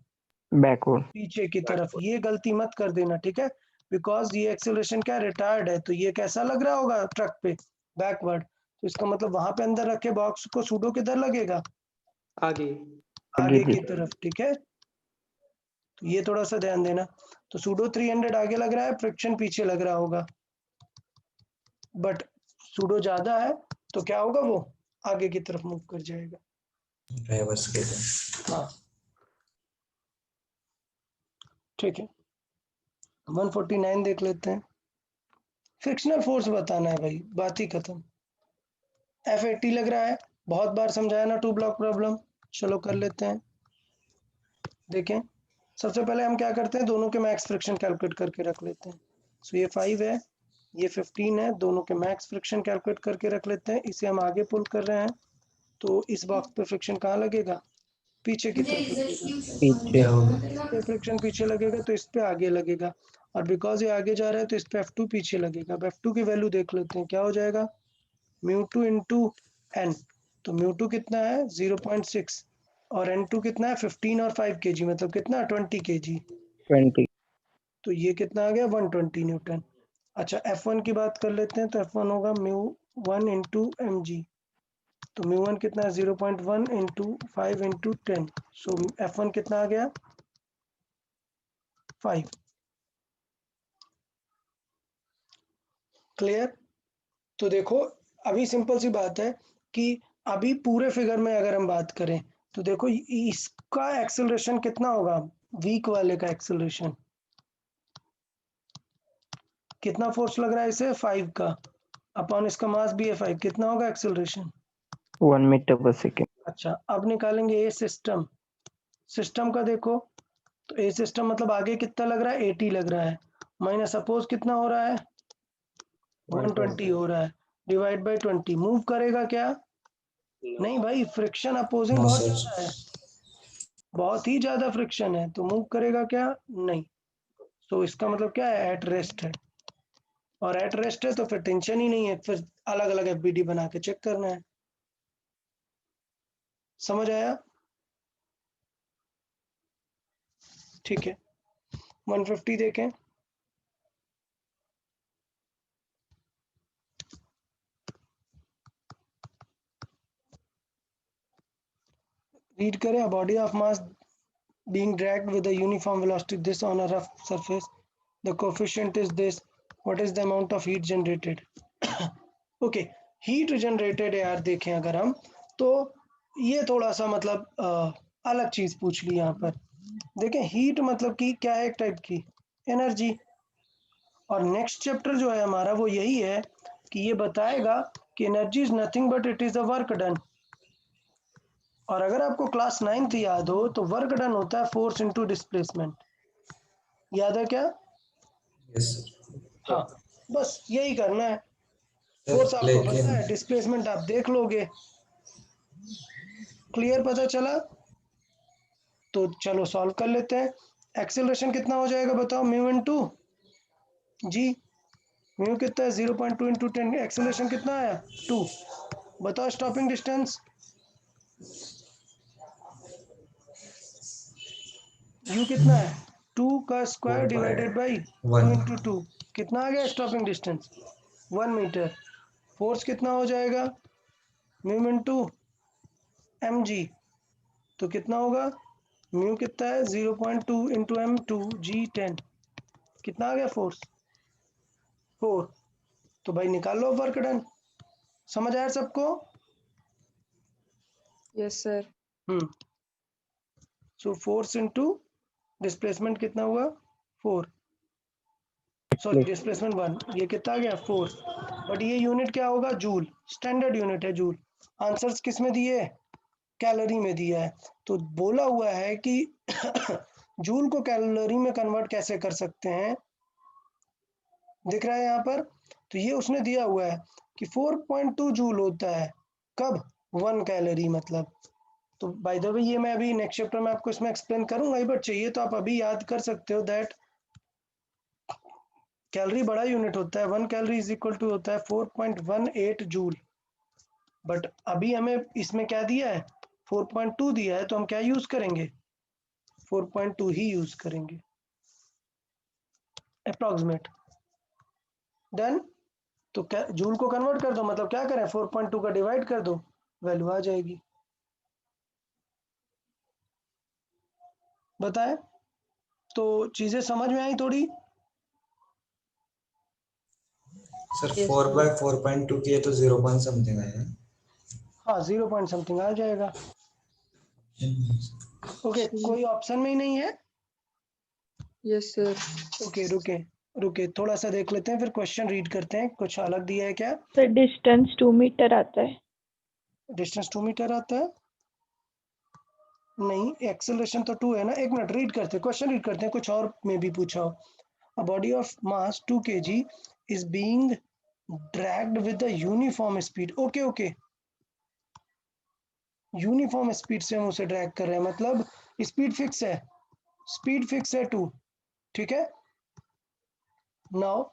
बैकवर्ड। पीछे की तरफ। ये गलती मत कर देना, ठीक है, बिकॉज ये एक्सेलरेशन क्या रिटार्ड है, तो ये कैसा लग रहा होगा ट्रक पे बैकवर्ड, तो इसका मतलब वहां पे अंदर रखे बॉक्स को सूडो किधर लगेगा आगे. आगे की तरफ। ठीक है, तो ये थोड़ा सा ध्यान देना। तो सूडो 300 आगे लग रहा है, फ्रिक्शन पीछे लग रहा होगा, बट सूडो ज्यादा है तो क्या होगा, वो आगे की तरफ मूव कर जाएगा। ड्राइवर्स के लिए. हाँ ठीक है 149 देख लेते हैं। फ्रिक्शनल फोर्स बताना है भाई, बात ही खत्म। F80 लग रहा है, बहुत बार समझाया ना टू ब्लॉक प्रॉब्लम, चलो कर लेते हैं। देखें सबसे पहले हम क्या करते हैं, दोनों के मैक्स फ्रिक्शन कैलकुलेट करके रख लेते हैं। सो ये 5 है, ये 15 है, दोनों के मैक्स फ्रिक्शन कैलकुलेट करके रख लेते हैं। इसे हम आगे पुल कर रहे हैं, तो इस बॉक्स पे फ्रिक्शन कहाँ लगेगा, पीछे की तरफ लगेगा। पीछे पे फ्रिक्शन पीछे लगेगा तो इस पे आगे लगेगा, और बिकॉज ये आगे जा रहा है तो इस पे F2 पीछे लगेगा। अब F2 की वैल्यू देख लेते हैं, क्या हो जाएगा μ2 इंटू एन, तो μ2 कितना है 0.6 और n2 कितना है 15 और 5 kg, मतलब कितना 20 kg, 20। तो ये कितना आ गया 120 न्यूटन। अच्छा F1 की बात कर लेते हैं, तो F1 होगा μ1 इंटू mg, तो μ1 कितना है 0.1 इंटू 5 इंटू 10, सो F1 कितना आ गया 5। क्लियर? तो देखो अभी सिंपल सी बात है कि अभी पूरे फिगर में अगर हम बात करें तो देखो इसका एक्सेलरेशन कितना होगा, वीक वाले का एक्सेलरेशन कितना फोर्स लग रहा है इसे 5 का, अपॉन इसका मास भी है 5, कितना होगा एक्सेलरेशन 1 मीटर पर सेकेंड। अच्छा अब निकालेंगे ए सिस्टम, सिस्टम का देखो, तो ए सिस्टम मतलब आगे कितना लग रहा है 80 लग रहा है, माइनस सपोज कितना हो रहा है 120 हो रहा है, डिवाइड बाय 20, मूव करेगा क्या, नहीं भाई फ्रिक्शन अपोजिंग नो बहुत सर. ज्यादा है, बहुत ही ज्यादा फ्रिक्शन है, तो मूव करेगा क्या नहीं। तो इसका मतलब क्या है एट रेस्ट है, और एट रेस्ट है तो फिर टेंशन ही नहीं है, फिर अलग अलग एफबीडी बना के चेक करना है। समझ आया? ठीक है 150 देखें। रीड करें, a body of mass being dragged with a uniform velocity this on a rough surface, the coefficient is this, what is the amount of heat generated? Okay, heat generated यार देखें अगर हम तो ये थोड़ा सा मतलब अलग चीज पूछ ली यहाँ पर। देखें हीट मतलब कि क्या है, एक टाइप की एनर्जी। और नेक्स्ट चैप्टर जो है हमारा वो यही है कि ये बताएगा कि energy is nothing but it is a work done. और अगर आपको क्लास 9th याद हो तो वर्क डन होता है फोर्स इनटू डिस्प्लेसमेंट। याद है क्या? Yes sir. हाँ, बस यही करना है। सर फोर्स आपको पता लेकिन है, डिस्प्लेसमेंट आप देख लोगे। क्लियर, पता चला? तो चलो सॉल्व कर लेते हैं। एक्सेलरेशन कितना हो जाएगा बताओ, म्यू इनटू जी। म्यू कितना है, 0.2 इंटू 10। एक्सेलरेशन कितना आया, 2। बताओ स्टॉपिंग डिस्टेंस, यू कितना है, 2 का स्क्वायर 2 डिवाइडेड बाई 2 1 इंटू 2। कितना आ गया स्टॉपिंग डिस्टेंस, 1 मीटर। फोर्स कितना हो जाएगा, म्यू इंटू एम जी। तो कितना होगा, म्यू कितना है, 0.2 इंटू एम 2 जी 10। कितना आ गया फोर्स, 4। तो भाई निकाल लो वर्क डन। समझ आया सबको? Yes, sir. So force into displacement कितना हुआ, 4। सॉरी डिस्प्लेसमेंट 1, ये कितना आ गया 4। बट ये यूनिट क्या होगा, जूल, स्टैंडर्ड यूनिट है जूल। आंसर्स किस में दिए, कैलोरी में दिया है। तो बोला हुआ है कि जूल को कैलोरी में कन्वर्ट कैसे कर सकते हैं, दिख रहा है यहाँ पर। तो ये उसने दिया हुआ है कि 4.2 जूल होता है, कब, 1 कैलोरी मतलब। तो बाय द वे ये मैं अभी नेक्स्ट चैप्टर में आपको इसमें एक्सप्लेन करूंगा ही, बट चाहिए तो आप अभी याद कर सकते हो दैट कैलोरी बड़ा यूनिट होता है। 1 कैलोरी इज इक्वल टू होता है 4.18 जूल। बट अभी हमें इसमें क्या दिया है, 4.2 दिया है, तो हम क्या यूज करेंगे, 4.2 ही यूज करेंगे अप्रोक्सीमेट। डन। तो क्या जूल को कन्वर्ट कर दो, मतलब क्या करें, 4.2 का डिवाइड कर दो, वैल्यू आ जाएगी। बताएं, तो चीजें समझ में आई थोड़ी? Sir Yes, 4 sir. बाय 4.2 किए तो 0 पॉइंट समथिंग आएगा। हाँ, 0 पॉइंट समथिंग आ जाएगा। ओके, कोई ऑप्शन में ही नहीं है। Yes, sir. ओके रुके रुके, थोड़ा सा देख लेते हैं, फिर क्वेश्चन रीड करते हैं, कुछ अलग दिया है क्या। सर डिस्टेंस 2 मीटर आता है। डिस्टेंस 2 मीटर आता है, नहीं एक्सेलरेशन तो 2 है ना। एक मिनट, रीड करते हैं, क्वेश्चन रीड करते हैं, कुछ और में भी पूछा हो। A body of mass 2 kg is being dragged with the uniform speed. Okay okay, uniform speed से हम उसे ड्रैग कर रहे हैं, मतलब स्पीड फिक्स है, स्पीड फिक्स है 2, ठीक है। Now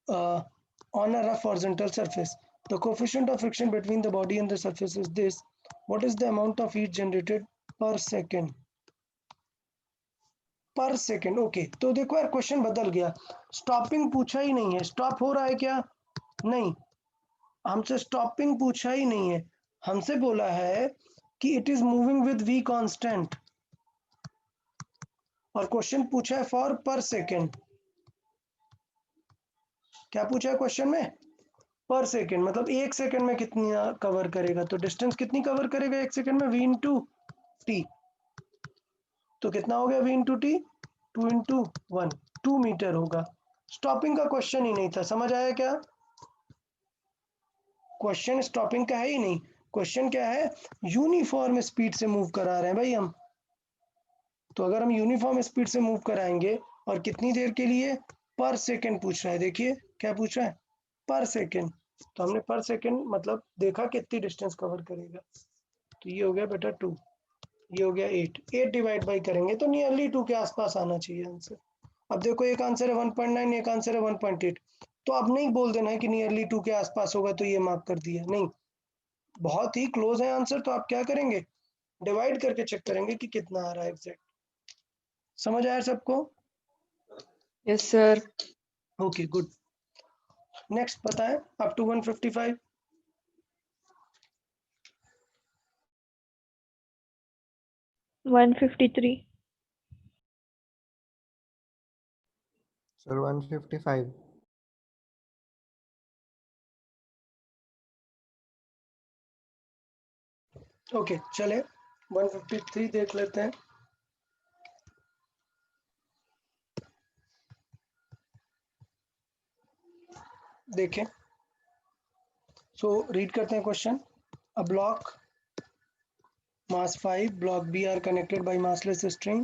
on a rough horizontal surface, the coefficient of friction between the body and the surface is this, what is the amount of heat generated per second, पर second. Okay, तो देखो यार question बदल गया, stopping पूछा ही नहीं है। Stop हो रहा है क्या, नहीं, हमसे स्टॉपिंग पूछा ही नहीं है। हमसे बोला है कि it is moving with v constant, और क्वेश्चन पूछा है फॉर पर सेकेंड। क्या पूछा है क्वेश्चन में, पर सेकेंड, मतलब 1 सेकेंड में कितनी कवर करेगा। तो डिस्टेंस कितनी कवर करेगा 1 सेकेंड में, v इंटू टी। तो कितना हो गया v into T, 2 into 1, 2 metre होगा। स्टॉपिंग का क्वेश्चन ही नहीं था, समझ आया क्या? क्वेश्चन स्टॉपिंग का है ही नहीं। क्वेश्चन क्या है, यूनिफॉर्म स्पीड से मूव करा रहे हैं भाई हम। तो अगर हम यूनिफॉर्म स्पीड से मूव कराएंगे और कितनी देर के लिए, पर सेकेंड पूछ रहा है। देखिए क्या पूछ रहा है, पर सेकेंड। तो हमने पर सेकेंड मतलब देखा कितनी डिस्टेंस कवर करेगा। तो ये हो गया बेटा 2, ये हो गया 8 डिवाइड बाई करेंगे तो नियरली 2 के आसपास आना चाहिए आंसर। अब देखो एक आंसर है 1.9, एक आंसर है 1.8। तो अब नहीं बोल देना है कि नियरली 2 के आसपास होगा तो ये मार्क कर दिया, नहीं, बहुत ही क्लोज है आंसर। तो आप क्या करेंगे, डिवाइड करके चेक करेंगे कि कितना आ रहा है एग्जैक्ट। समझ आया सबको? Yes, sir. Okay good. Next बताएं, अप टू 155। 153. Sir, 155. ओके चले 153 देख लेते हैं। देखें, सो रीड करते हैं question. A block mass 5 block B are connected by massless string,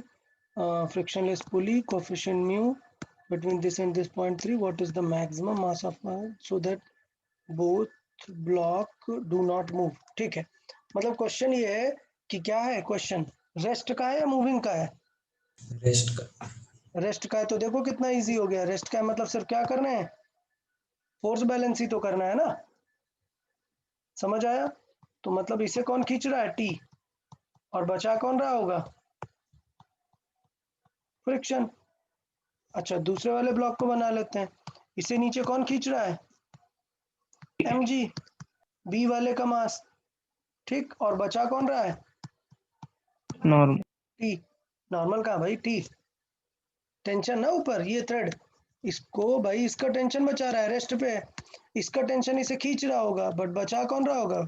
frictionless pulley, coefficient mu between this and this point 3. What is the maximum mass of so that both block do not move? ठीक है, मतलब question ये है कि क्या है question, rest का है या मूविंग का है? रेस्ट का। रेस्ट का है तो देखो कितना इजी हो गया। रेस्ट का है मतलब सिर्फ क्या करना है, फोर्स बैलेंस ही तो करना है ना। समझ आया? तो मतलब इसे कौन खींच रहा है, टी, और बचा कौन रहा होगा, फ्रिक्शन। अच्छा दूसरे वाले ब्लॉक को बना लेते हैं। इसे नीचे कौन खींच रहा है, mg, बी वाले का मास, ठीक, और बचा कौन रहा है, Normal. टी। नॉर्मल कहाँ भाई, टी टेंशन ना ऊपर, ये थ्रेड इसको भाई इसका टेंशन बचा रहा है रेस्ट पे, इसका टेंशन इसे खींच रहा होगा, बट बचा कौन रहा होगा,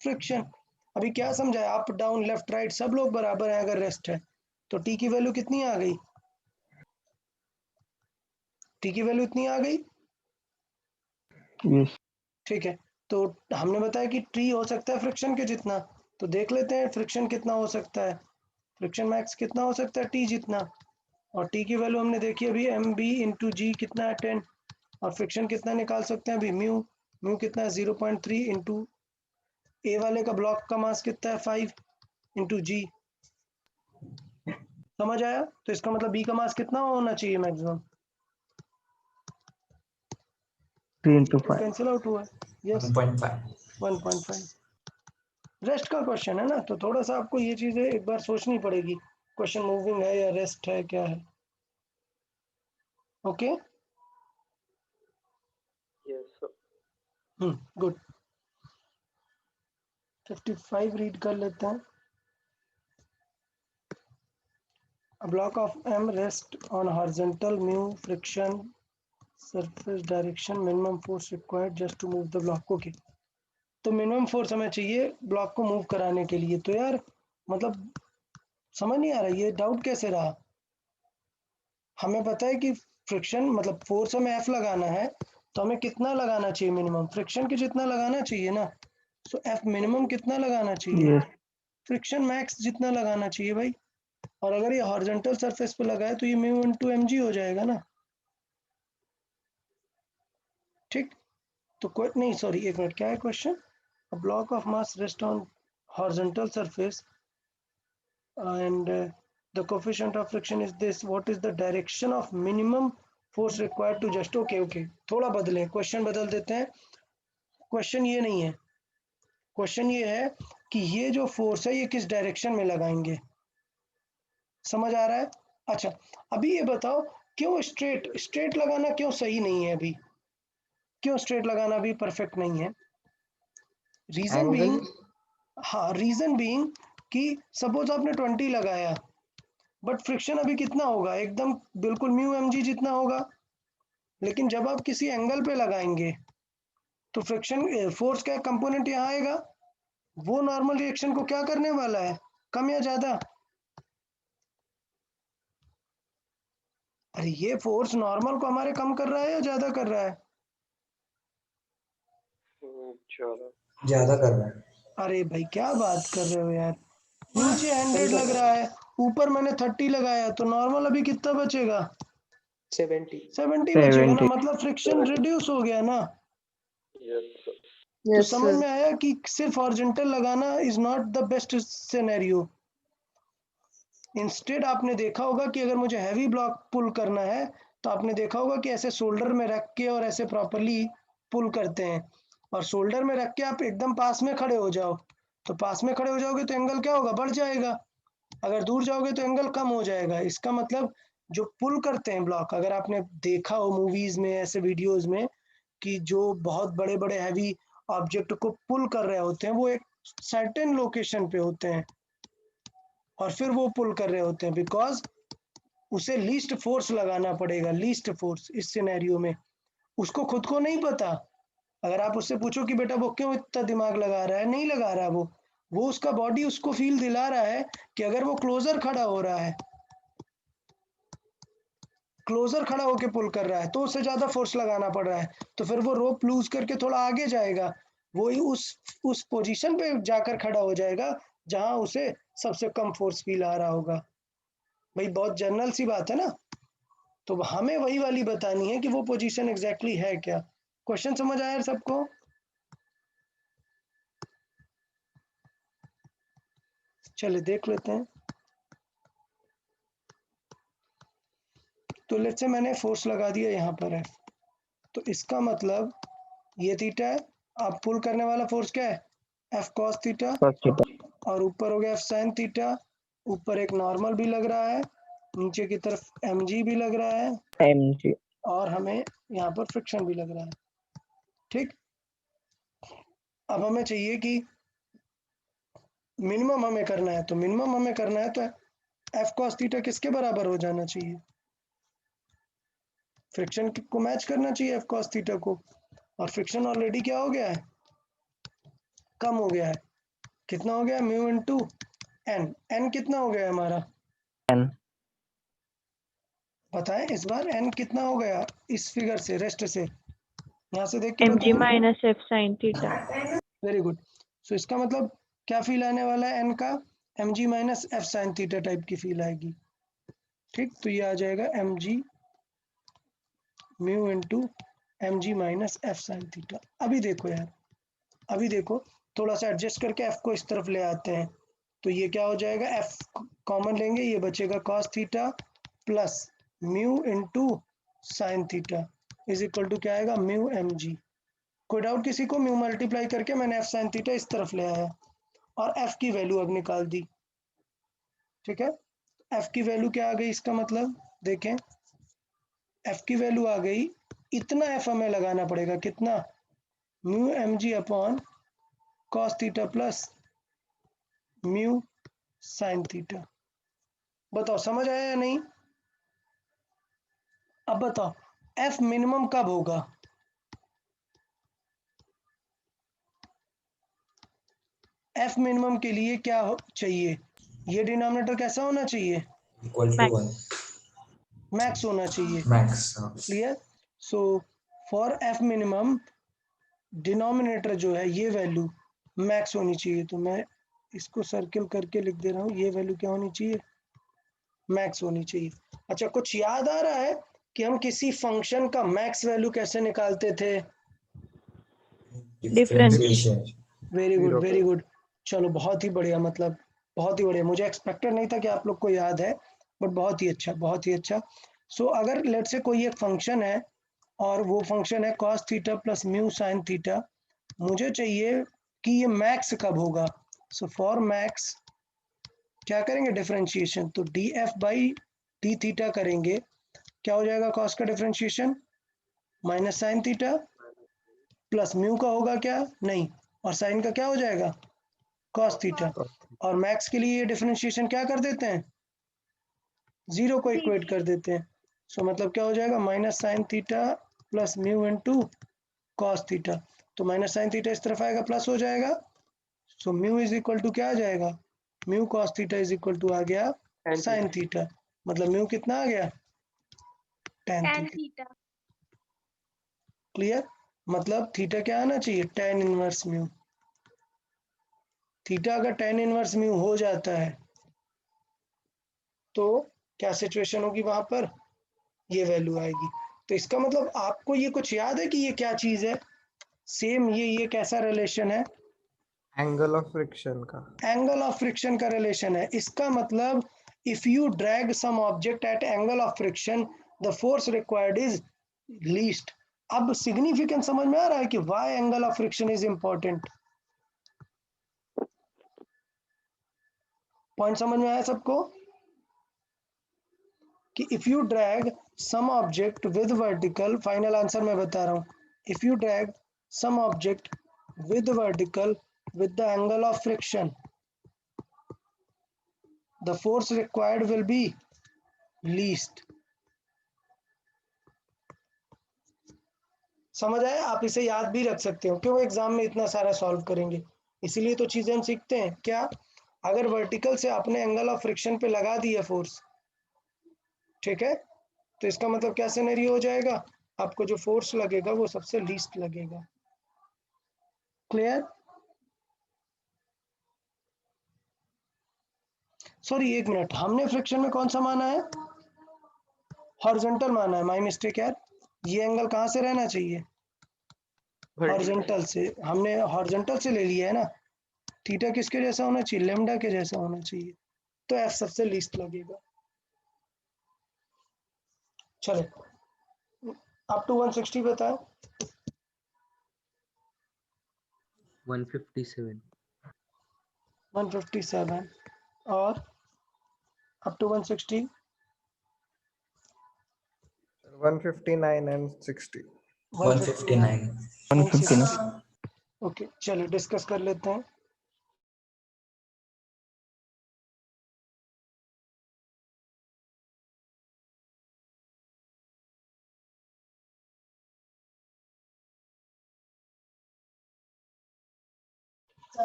फ्रिक्शन। अभी क्या समझा है, अप डाउन लेफ्ट राइट सब लोग बराबर हैं अगर रेस्ट है तो टी की वैल्यू कितनी आ गई, टी की वैल्यू इतनी आ गई। Yes. ठीक है, तो हमने बताया कि टी हो सकता है फ्रिक्शन के जितना, तो देख लेते हैं फ्रिक्शन कितना हो सकता है। फ्रिक्शन मैक्स कितना हो सकता है, टी जितना, और टी की वैल्यू हमने देखी अभी एम बी इंटू जी कितना है 10, और फ्रिक्शन कितना निकाल सकते हैं अभी, म्यू, म्यू कितना है 0.3 इंटू ए वाले का ब्लॉक का मास कितना है 5 इंटू जी। समझ आया? तो इसका मतलब बी का मास कितना होना चाहिए मैक्सिमम, 3 into 5. कैंसिल आउट हुआ, यस 1.5। 1.5। रेस्ट का क्वेश्चन है ना, तो थोड़ा सा आपको ये चीजें एक बार सोचनी पड़ेगी, क्वेश्चन मूविंग है या रेस्ट है क्या है। Okay good. 55 रीड कर लेते हैं। A block of M rests on horizontal mu friction surface direction, minimum force required just to move the block. Okay, तो मिनिमम फोर्स हमें चाहिए ब्लॉक को मूव कराने के लिए। तो यार मतलब समझ नहीं आ रहा, ये डाउट कैसे रहा। हमें पता है कि फ्रिक्शन मतलब फोर्स हमें एफ लगाना है, तो हमें कितना लगाना चाहिए मिनिमम, फ्रिक्शन के जितना लगाना चाहिए ना। सो एफ मिनिमम कितना लगाना चाहिए, Yes. फ्रिक्शन मैक्स जितना लगाना चाहिए भाई। और अगर ये हॉरिजॉन्टल सरफेस पे लगा है तो ये म्यू इनटू एमजी हो जाएगा ना। ठीक, तो कोई नहीं, सॉरी एक मिनट, क्या है question, a block of mass rest on horizontal surface and the coefficient of friction is this, what is the direction of minimum force required to just, okay थोड़ा बदलें, क्वेश्चन बदल देते हैं। क्वेश्चन ये नहीं है, क्वेश्चन ये है कि ये जो फोर्स है ये किस डायरेक्शन में लगाएंगे। समझ आ रहा है? अच्छा अभी ये बताओ क्यों स्ट्रेट लगाना क्यों सही नहीं है अभी, क्यों स्ट्रेट लगाना भी परफेक्ट नहीं है। Reason Angle? बीइंग, हाँ रीजन बीइंग कि सपोज आपने 20 लगाया, बट फ्रिक्शन अभी कितना होगा, एकदम बिल्कुल म्यू एम जी जितना होगा। लेकिन जब आप किसी एंगल पे लगाएंगे तो फ्रिक्शन फोर्स का कंपोनेंट यहाँ आएगा, वो नॉर्मल रिएक्शन को क्या करने वाला है, कम या ज्यादा। अरे ये फोर्स नॉर्मल को हमारे कम कर रहा है या ज्यादा कर रहा है, ज्यादा कर रहा है। अरे भाई क्या बात कर रहे हो यार, नीचे 100 लग रहा है, ऊपर मैंने 30 लगाया, तो नॉर्मल अभी कितना बचेगा, 70 बचेगा ना, 70. मतलब फ्रिक्शन रिड्यूस हो गया ना। तो Yes, समझ sir. में आया कि सिर्फ हॉरिजॉन्टल लगाना is not the best scenario. Instead आपने देखा होगा कि अगर मुझे हैवी ब्लॉक पुल करना है तो आपने देखा होगा कि ऐसे शोल्डर में रख के और ऐसे प्रॉपरली पुल करते हैं, और शोल्डर में रख के आप एकदम पास में खड़े हो जाओ, तो पास में खड़े हो जाओगे तो एंगल क्या होगा, बढ़ जाएगा, अगर दूर जाओगे तो एंगल कम हो जाएगा। इसका मतलब जो पुल करते हैं ब्लॉक, अगर आपने देखा हो मूवीज में ऐसे वीडियोज में कि जो बहुत बड़े बड़े हैवी ऑब्जेक्ट को पुल कर रहे होते हैं वो एक सर्टेन लोकेशन पे होते हैं, और फिर वो पुल कर रहे होते हैं, बिकॉज उसे लीस्ट फोर्स लगाना पड़ेगा, लीस्ट फोर्स इस सिनेरियो में। उसको खुद को नहीं पता, अगर आप उससे पूछो कि बेटा वो क्यों इतना दिमाग लगा रहा है, नहीं लगा रहा वो उसका बॉडी उसको फील दिला रहा है कि अगर वो क्लोजर खड़ा हो रहा है, क्लोजर खड़ा होकर पुल कर रहा है, तो उससे ज्यादा फोर्स लगाना पड़ रहा है, तो फिर वो रोप लूज करके थोड़ा आगे जाएगा, वो ही उस पोजीशन पे जाकर खड़ा हो जाएगा जहां उसे सबसे कम फोर्स फील आ रहा होगा। भाई बहुत जनरल सी बात है ना। तो हमें वही वाली बतानी है कि वो पोजीशन एग्जैक्टली है क्या। क्वेश्चन समझ आया सबको? चलिए देख लेते हैं। तो लेट्स से मैंने फोर्स लगा दिया यहाँ पर है, तो इसका मतलब ये थीटा है, अब पुल करने वाला फोर्स क्या है, F cos theta, cos theta और ऊपर हो गया एफ साइन थीटा, ऊपर एक नॉर्मल भी लग रहा है, नीचे की तरफ एम जी भी लग रहा है, mg और हमें यहाँ पर फ्रिक्शन भी लग रहा है। ठीक, अब हमें चाहिए कि मिनिमम हमें करना है, तो मिनिमम हमें करना है तो एफ कॉस थीटा किसके बराबर हो जाना चाहिए, फ्रिक्शन को मैच करना चाहिए एफ कॉस थीटा को, और फ्रिक्शन ऑलरेडी क्या हो गया है, कम हो गया है। कितना हो गया, म्यू इनटू एन। एन कितना हो गया हमारा, n बताएं इस बार एन कितना हो गया इस फिगर से, रेस्ट से, यहाँ से देख के mg बताएं। Minus F sine theta. Very good. So इसका मतलब क्या फील आने वाला है एन का, M G minus F sine theta type की फील आएगी। ठीक, तो ये आ जाएगा M G mu into M G minus F sine theta. अभी देखो यार, अभी देखो, थोड़ा सा एडजस्ट करके एफ को इस तरफ ले आते हैं, तो ये क्या हो जाएगा, एफ कॉमन लेंगे, ये बचेगा cos theta plus mu into sine theta is equal to क्या आएगा, म्यू एम जी। कोई डाउट किसी को? म्यू मल्टीप्लाई करके मैंने एफ साइन थीटा इस तरफ ले आया और एफ की वैल्यू अब निकाल दी। ठीक है, एफ की वैल्यू क्या आ गई, इसका मतलब देखें, एफ की वैल्यू आ गई, इतना एफ हमें लगाना पड़ेगा, कितना, mu M G upon cos theta plus mu sine theta. बताओ समझ आया या नहीं? अब बताओ एफ मिनिमम कब होगा, एफ मिनिमम के लिए क्या चाहिए, ये डिनोमिनेटर कैसा होना चाहिए, इक्वल टू 1 मैक्स होना चाहिए। Max. Clear? So for F minimum denominator जो है ये वैल्यू मैक्स होनी चाहिए, तो मैं इसको सर्किल करके लिख दे रहा हूँ, ये वैल्यू क्या होनी चाहिए, मैक्स होनी चाहिए। अच्छा, कुछ याद आ रहा है कि हम किसी फंक्शन का मैक्स वैल्यू कैसे निकालते थे? डिफरेंशिएशन। वेरी गुड, 0 वेरी पे। गुड। चलो बहुत ही बढ़िया, मतलब बहुत ही बढ़िया, मुझे एक्सपेक्टेड नहीं था कि आप लोग को याद है, बट बहुत ही अच्छा, बहुत ही अच्छा। सो अगर लेट से कोई एक फंक्शन है और वो फंक्शन है cos theta plus mu sine theta, मुझे चाहिए कि ये मैक्स कब होगा। सो फॉर मैक्स क्या करेंगे, डिफरेंशिएशन, तो D F by D theta करेंगे, क्या हो जाएगा, कॉस का differentiation minus sine theta plus mu का होगा क्या, नहीं, और साइन का क्या हो जाएगा, कॉस थीटा। और मैक्स के लिए ये डिफरेंशिएशन क्या कर देते हैं, जीरो को इक्वेट कर देते हैं। सो मतलब क्या हो जाएगा, minus sine theta plus mu into cos theta, तो माइनस साइन थीटा इस तरफ आएगा, प्लस हो जाएगा। So mu is equal to क्या आ जाएगा, mu cos theta is equal to आ गया साइन थीटा, मतलब म्यू कितना आ गया, tan थीटा। क्लियर? मतलब थीटा क्या आना चाहिए, tan इनवर्स म्यू। थीटा अगर tan इनवर्स म्यू हो जाता है तो क्या सिचुएशन होगी वहां पर, ये वैल्यू आएगी। तो इसका मतलब आपको ये कुछ याद है कि ये क्या चीज है, सेम ये कैसा रिलेशन है, एंगल ऑफ फ्रिक्शन का। एंगल ऑफ फ्रिक्शन का रिलेशन है। इसका मतलब if you drag some object at angle of friction the force required is least. अब सिग्निफिकेंस समझ में आ रहा है कि why angle of friction is important. Point समझ में आया सबको कि if you drag some object with vertical, final answer मैं बता रहा हूं, if you drag some object with vertical with the angle of friction, the force required will be least. समझ आए? आप इसे याद भी रख सकते हो, क्यों एग्जाम में इतना सारा सॉल्व करेंगे, इसीलिए तो चीजें हम सीखते हैं। क्या? अगर वर्टिकल से आपने एंगल ऑफ फ्रिक्शन पे लगा दिया फोर्स, ठीक है, तो इसका मतलब क्या सिनेरियो हो जाएगा, आपको जो फोर्स लगेगा वो सबसे लीस्ट लगेगा। क्लियर? सॉरी, एक मिनट, हमने फ्रिक्शन में कौन सा माना है? हॉरिजॉन्टल माना है, माय मिस्टेक यार। ये एंगल कहाँ से रहना चाहिए? हॉरिजॉन्टल से। हमने हॉरिजॉन्टल से ले लिया है ना। थीटा किसके जैसा होना चाहिए? लेमडा के जैसा होना चाहिए, तो एफ सबसे लीस्ट लगेगा। चलो अप टू 160 बताओ। 157 157 और अप टू 160 159 and 60. 159. 159. ओके, चलो डिस्कस कर लेते हैं।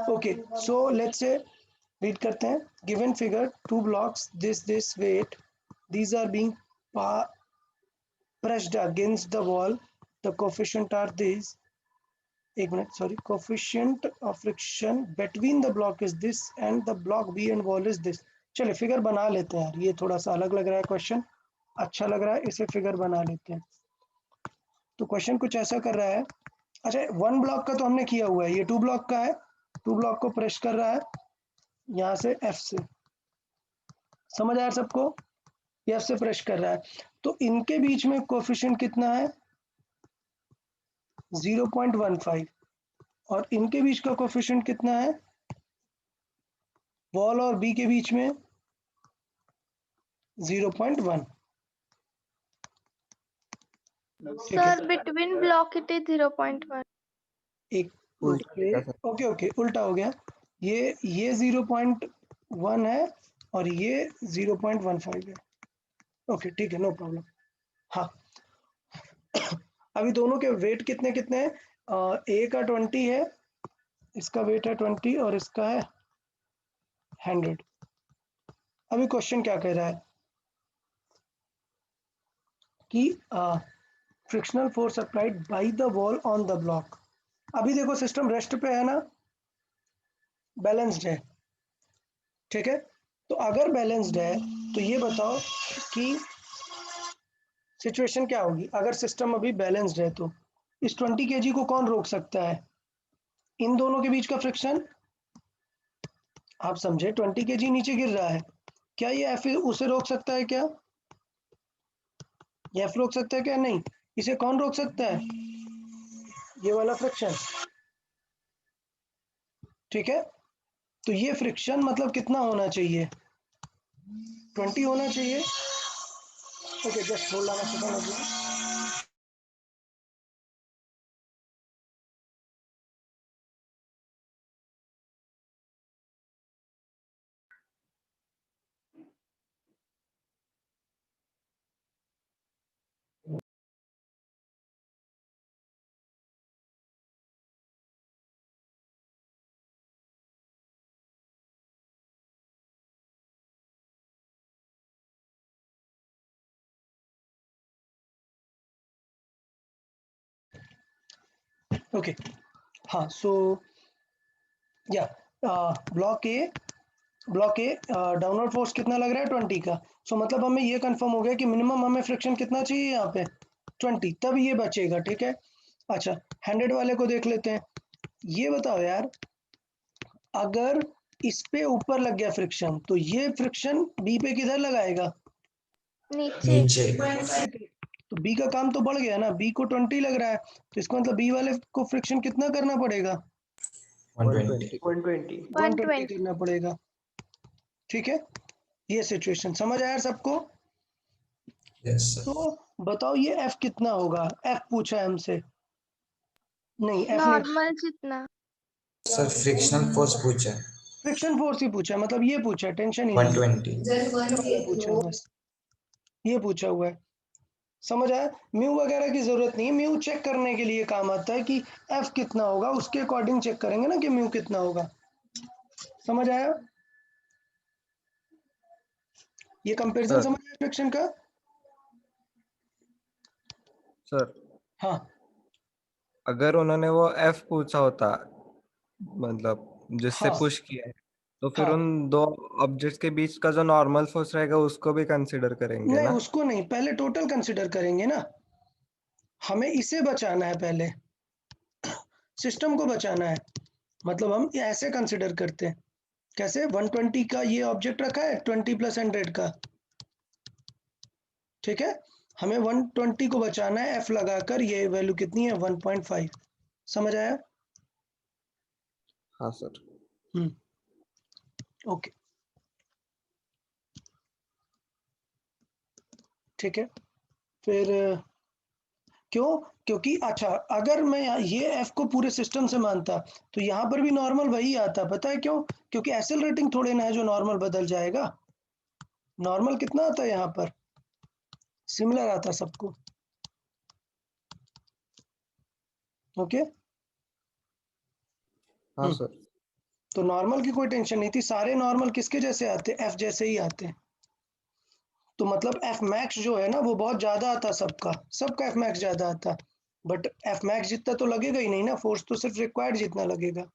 Okay, so let's say read करते हैं। Given figure, two blocks, this weight, these are being pressed against the wall, the coefficient are these, एक minute, sorry, coefficient of friction between the block is this and the block B and wall is this। चलिए figure बना लेते हैं यार, ये थोड़ा सा अलग लग रहा है क्वेश्चन, अच्छा लग रहा है, इसे फिगर बना लेते हैं। तो क्वेश्चन कुछ ऐसा कर रहा है, अच्छा 1 ब्लॉक का तो हमने किया हुआ है, ये 2 ब्लॉक का है। 2 ब्लॉक को प्रेस कर रहा है यहाँ से F से, समझ आया सबको? ये F से प्रेस कर रहा है, तो इनके बीच में कोफिशिएंट कितना है? 0.15, और इनके बीच का कोफिशिएंट कितना है? वॉल और बी के बीच में 0.1। Sir, between block it is 0.1. एक उल्टा लिखा सर। ओके ओके, उल्टा हो गया, ये 0.1 है और ये 0.15 है। ओके ठीक है, नो प्रॉब्लम। हाँ अभी दोनों के वेट कितने कितने हैं? ए का 20 है, इसका वेट है 20 और इसका है 100। अभी क्वेश्चन क्या कह रहा है कि frictional force applied by the wall on the block. अभी देखो सिस्टम रेस्ट पे है ना, बैलेंस्ड है, ठीक है, तो अगर बैलेंस्ड है तो ये बताओ कि सिचुएशन क्या होगी अगर सिस्टम अभी बैलेंस्ड है। तो इस 20 kg को कौन रोक सकता है? इन दोनों के बीच का फ्रिक्शन, आप समझे, 20 kg नीचे गिर रहा है, क्या ये एफ उसे रोक सकता है? क्या ये एफ रोक सकता है? क्या नहीं, इसे कौन रोक सकता है? ये वाला फ्रिक्शन, ठीक है, तो ये फ्रिक्शन मतलब कितना होना चाहिए? 20 होना चाहिए। Okay, just hold on a second. Okay हाँ, सो या ब्लॉक ए डाउनवर्ड फोर्स कितना लग रहा है? 20 का। सो मतलब हमें ये कंफर्म हो गया कि मिनिमम हमें फ्रिक्शन कितना चाहिए यहाँ पे? 20, तब ये बचेगा, ठीक है। अच्छा 100 वाले को देख लेते हैं। ये बताओ यार, अगर इस पे ऊपर लग गया फ्रिक्शन, तो ये फ्रिक्शन बी पे किधर लगाएगा? नीचे। नीचे। तो बी का काम तो बढ़ गया ना, बी को 20 लग रहा है, तो इसका मतलब बी वाले को फ्रिक्शन कितना करना पड़ेगा? 120. 120. 120 करना पड़ेगा, ठीक है। ये सिचुएशन समझ आया सबको? Yes, sir. तो बताओ ये एफ कितना होगा? एफ पूछा है हमसे, नहीं एफ नहीं, नॉर्मल जितना। Sir, frictional force पूछा है. फ्रिक्शन फोर्स ही पूछा है, मतलब ये पूछा है, टेंशन ही नहीं है। 120 पूछा है बस, ये पूछा हुआ है। समझ आया? म्यू वगैरह की जरूरत नहीं है, म्यू चेक करने के लिए काम आता है कि एफ कितना होगा, उसके अकॉर्डिंग चेक करेंगे ना कि म्यू कितना होगा। समझ आया? ये कंपैरिजन सर समझ आया फ्रिक्शन का? सर हाँ अगर उन्होंने वो एफ पूछा होता, मतलब जिससे हाँ पुश किया है, तो फिर हाँ, उन दो ऑब्जेक्ट्स के बीच का जो नॉर्मल फोर्स रहेगा उसको भी कंसीडर करेंगे नहीं ना? उसको नहीं, पहले टोटल कंसिडर करेंगे ना, हमें इसे बचाना है, पहले सिस्टम को बचाना है। मतलब हम ऐसे कंसिडर करते हैं, कैसे 120 का ये ऑब्जेक्ट रखा है 20 प्लस 100 का, ठीक है, हमें 120 को बचाना है, एफ लगाकर, ये वैल्यू कितनी है 1.5। समझ आया? हाँ सर। ओके ठीक है। फिर क्यों? क्योंकि अच्छा, अगर मैं ये एफ को पूरे सिस्टम से मानता तो यहाँ पर भी नॉर्मल वही आता। पता है क्यों? क्योंकि एक्सेलरेटिंग थोड़े ना है जो नॉर्मल बदल जाएगा। नॉर्मल कितना आता है यहाँ पर? सिमिलर आता सबको। ओके हाँ सर। तो नॉर्मल की कोई टेंशन नहीं थी, सारे नॉर्मल किसके जैसे आते? एफ जैसे ही आते। तो मतलब एफ मैक्स जो है ना वो बहुत ज्यादा आता, सबका सबका एफ मैक्स ज्यादा आता, बट एफ मैक्स जितना तो लगेगा ही नहीं ना, फोर्स तो सिर्फ रिक्वायर्ड जितना लगेगा।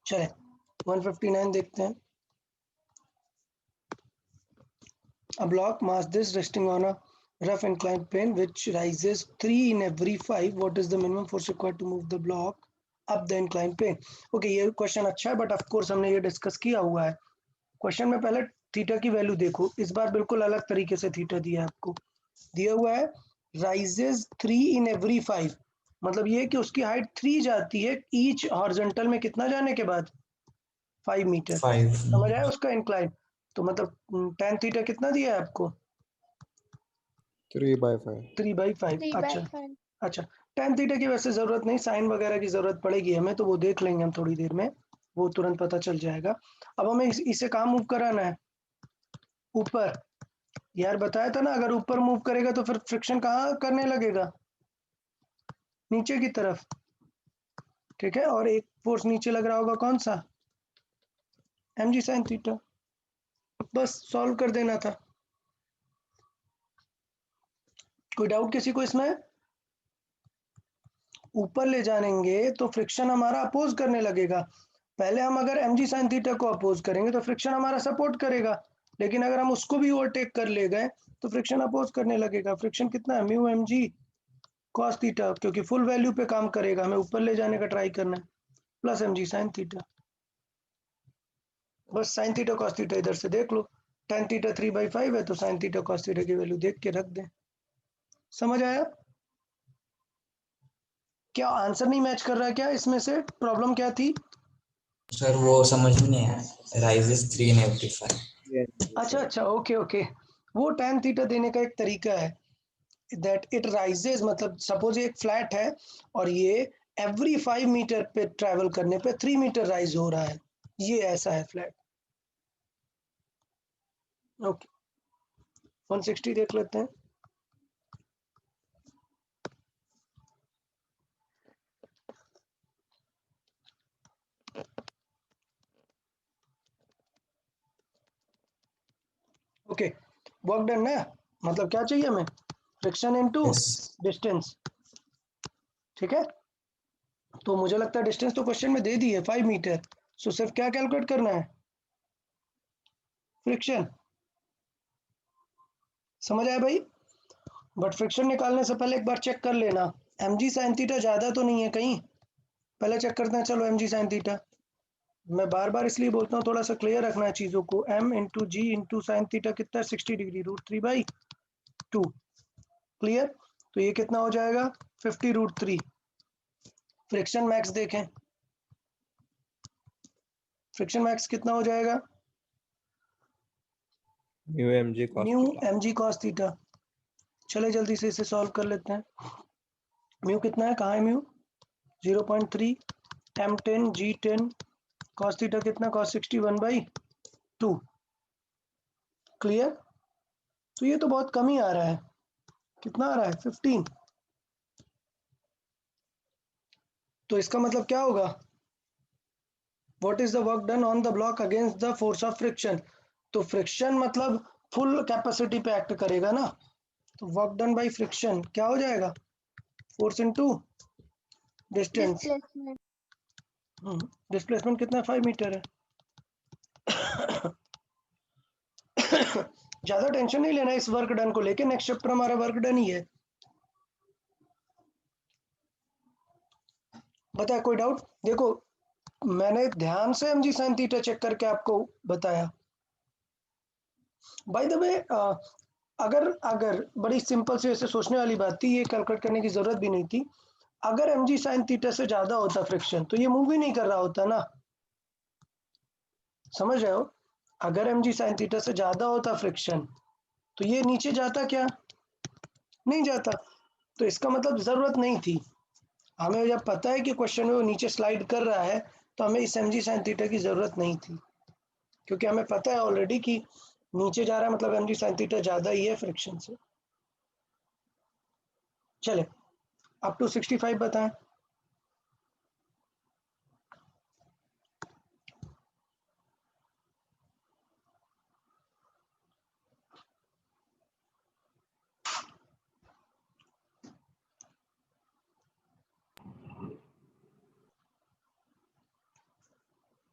चले 159 देखते हैं। A block mass this resting on a rough inclined plane which rises 3 in every 5. What is the minimum force required to move the block up the inclined plane? Okay, ये question अच्छा है, but of course हमने ये discuss किया हुआ है। Question में पहले थीटा की वैल्यू देखो, इस बार बिल्कुल अलग तरीके से थीटा दिया है आपको। दिया हुआ है राइजेस 3 इन एवरी 5, मतलब ये कि उसकी हाइट 3 जाती है ईच हॉरिजॉन्टल में, कितना जाने के बाद? 5 मीटर। 5 समझ आया उसका इंक्लाइन? तो मतलब tan थीटा कितना दिया है आपको? 3/5। 3/5। 3/5। अच्छा, tan थीटा की वैसे जरूरत नहीं, साइन वगैरह की जरूरत पड़ेगी हमें, तो वो देख लेंगे हम थोड़ी देर में, वो तुरंत पता चल जाएगा। अब हमें इसे कहाँ मूव कराना है? ऊपर। यार बताया था ना, अगर ऊपर मूव करेगा तो फिर फ्रिक्शन कहाँ करने लगेगा? नीचे की तरफ, ठीक है। और एक फोर्स नीचे लग रहा होगा, कौन सा? mg sin theta. बस सॉल्व कर देना था। कोई डाउट किसी को इसमें? ऊपर ले जाएंगे तो फ्रिक्शन हमारा अपोज करने लगेगा। पहले हम अगर mg sin थीटा को अपोज करेंगे तो फ्रिक्शन हमारा सपोर्ट करेगा, लेकिन अगर हम उसको भी ओवरटेक कर ले गए तो फ्रिक्शन अपोज करने लगेगा। फ्रिक्शन कितना है? म्यू mg cos थीटा, क्योंकि फुल वैल्यू पे काम करेगा, हमें ऊपर ले जाने का ट्राई करना है, प्लस mg sin थीटा। बस sin थीटा cos थीटा इधर से देख लो, tan थीटा 3/5 है तो sin थीटा cos थीटा की वैल्यू देख के रख दें। समझ आया? क्या आंसर नहीं मैच कर रहा है क्या? इसमें से प्रॉब्लम क्या थी? सर वो समझ में नहीं आया, राइजेस 3 in every 5। अच्छा ओके ओके, वो tan थीटा देने का एक तरीका है, दैट इट राइजेस, मतलब सपोज एक फ्लैट है और ये एवरी 5 मीटर पे ट्रैवल करने पे 3 मीटर राइज हो रहा है, ये ऐसा है फ्लैट। ओके 160 देख लेते हैं। ओके वर्क डन ना, मतलब क्या चाहिए हमें? फ्रिक्शन इनटू यस डिस्टेंस, ठीक है। तो मुझे लगता है डिस्टेंस तो क्वेश्चन में दे दी है 5 मीटर, सो सिर्फ क्या कैलकुलेट करना है? फ्रिक्शन। समझ आया भाई? बट फ्रिक्शन निकालने से पहले एक बार चेक कर लेना, mg sin थीटा ज्यादा तो नहीं है कहीं? पहले चेक करते हैं, चलो mg sin थीटा। मैं बार बार इसलिए बोलता हूँ, थोड़ा सा क्लियर रखना है चीजों को। m इंटू जी इंटू साइन थीटा कितना है? 60 डिग्री, √3/2। क्लियर? तो ये कितना हो जाएगा? 50 √3। फ्रिक्शन मैक्स देखें, फ्रिक्शन मैक्स कितना हो जाएगा? Mu mg cos mu theta. mg cos theta. चले जल्दी से इसे सॉल्व कर लेते हैं। म्यू कितना है? कहाँ है mu? 0.3 m10 g10 cos theta कितना cos 61/2 क्लियर। तो ये तो बहुत कम ही आ रहा है, कितना आ रहा है 15। तो इसका मतलब क्या होगा, what is the work done on the block against the force of friction. तो फ्रिक्शन मतलब फुल कैपेसिटी पे एक्ट करेगा ना, तो वर्क डन बाय फ्रिक्शन क्या हो जाएगा, force into distance. Displacement. Displacement कितना 5 मीटर है। ज्यादा टेंशन नहीं लेना इस वर्क डन को लेके, नेक्स्ट चैप्टर हमारा वर्क डन ही है। बता कोई डाउट। देखो मैंने ध्यान से mg sin थीटा चेक करके आपको बताया। बाय द वे अगर अगर बड़ी सिंपल से ऐसे सोचने वाली बात थी, ये कैलकुलेट करने की जरूरत भी नहीं थी। अगर mg sin थीटा से ज्यादा होता फ्रिक्शन तो ये मूव ही नहीं कर रहा होता ना, समझ रहे हो। अगर mg sin थीटा से ज्यादा होता फ्रिक्शन तो ये नीचे जाता क्या, नहीं जाता। तो इसका मतलब जरूरत नहीं थी। हमें जब पता है कि क्वेश्चन में वो नीचे स्लाइड कर रहा है तो हमें इस mg sin थीटा की जरूरत नहीं थी, क्योंकि हमें पता है ऑलरेडी कि नीचे जा रहा है मतलब mg sin थीटा ज्यादा ही है फ्रिक्शन से। चले अप टू 65 बताएं।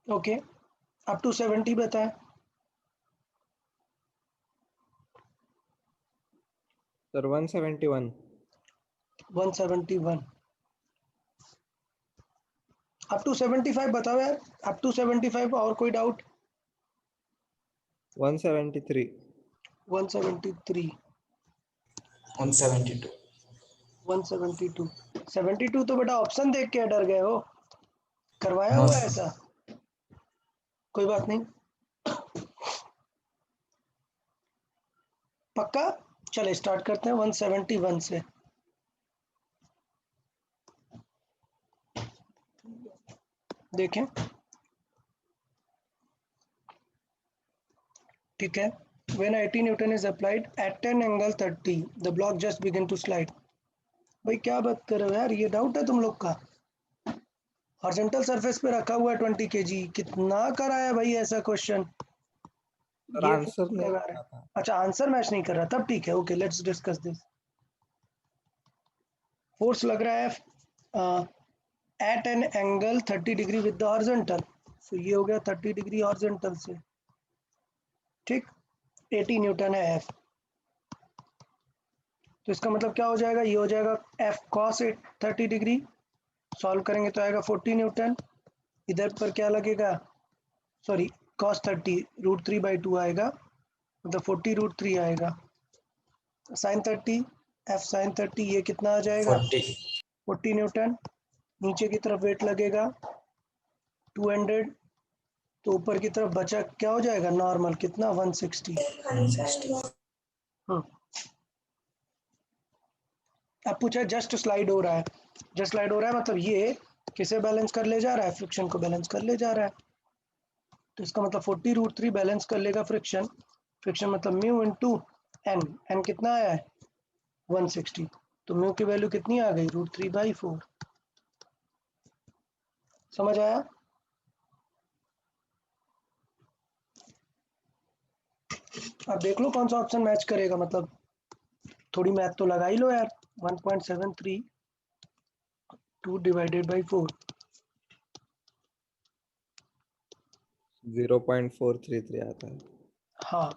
ओके अप टू 70 बताएं। सर 171। 171 अप टू 75 बताओ यार, अप टू 75 और कोई डाउट। 173। 173 172 172 72 तो बेटा ऑप्शन देख के डर गए हो, करवाया नो हुआ है ऐसा, कोई बात नहीं पक्का। चले स्टार्ट करते हैं 171 से। देखें ठीक है। When 80 Newton is applied at an angle 30, the block just begin to slide। भाई क्या बात कर रहे हो यार, ये डाउट है तुम लोग का। हॉरिजॉन्टल सरफेस पे रखा हुआ है 20 kg, कितना कराया भाई ऐसा क्वेश्चन। सर ये आंसर नहीं लगा आता रहा है, था। अच्छा आंसर मैच नहीं कर रहा, तब ठीक है। Okay let's discuss this. Force लग रहा है at an angle 30 degree with the horizontal, तो ये हो गया 30 डिग्री हॉरिजॉन्टल से, ठीक। 80 न्यूटन है एफ, तो इसका मतलब क्या हो जाएगा, ये हो जाएगा एफ कॉस 30 डिग्री, सॉल्व करेंगे तो आएगा 40 न्यूटन। इधर पर क्या लगेगा, सॉरी कॉस 30 √3/2 आएगा, मतलब 40 √3 आएगा। साइन 30 एफ साइन 30 ये कितना आ जाएगा 40 40 न्यूटन। नीचे की तरफ वेट लगेगा 200, तो ऊपर की तरफ बचा क्या हो जाएगा नॉर्मल, कितना 160। 160 अब पूछा जस्ट स्लाइड हो रहा है, जस्ट स्लाइड हो रहा है मतलब ये किसे बैलेंस कर ले जा रहा है, फ्रिक्शन को बैलेंस कर ले जा रहा है। तो इसका मतलब 40 √3 बैलेंस कर लेगा फ्रिक्शन, फ्रिक्शन मतलब म्यू इंटू एन, एन कितना आया है 160, तो म्यू की वैल्यू कितनी आ गई √3/4। समझ आया। अब देख लो कौन सा ऑप्शन मैच करेगा, मतलब थोड़ी मैथ तो लगा ही लो यार। 1.73 2 डिवाइडेड बाई 4, 0.433 आता है। हाँ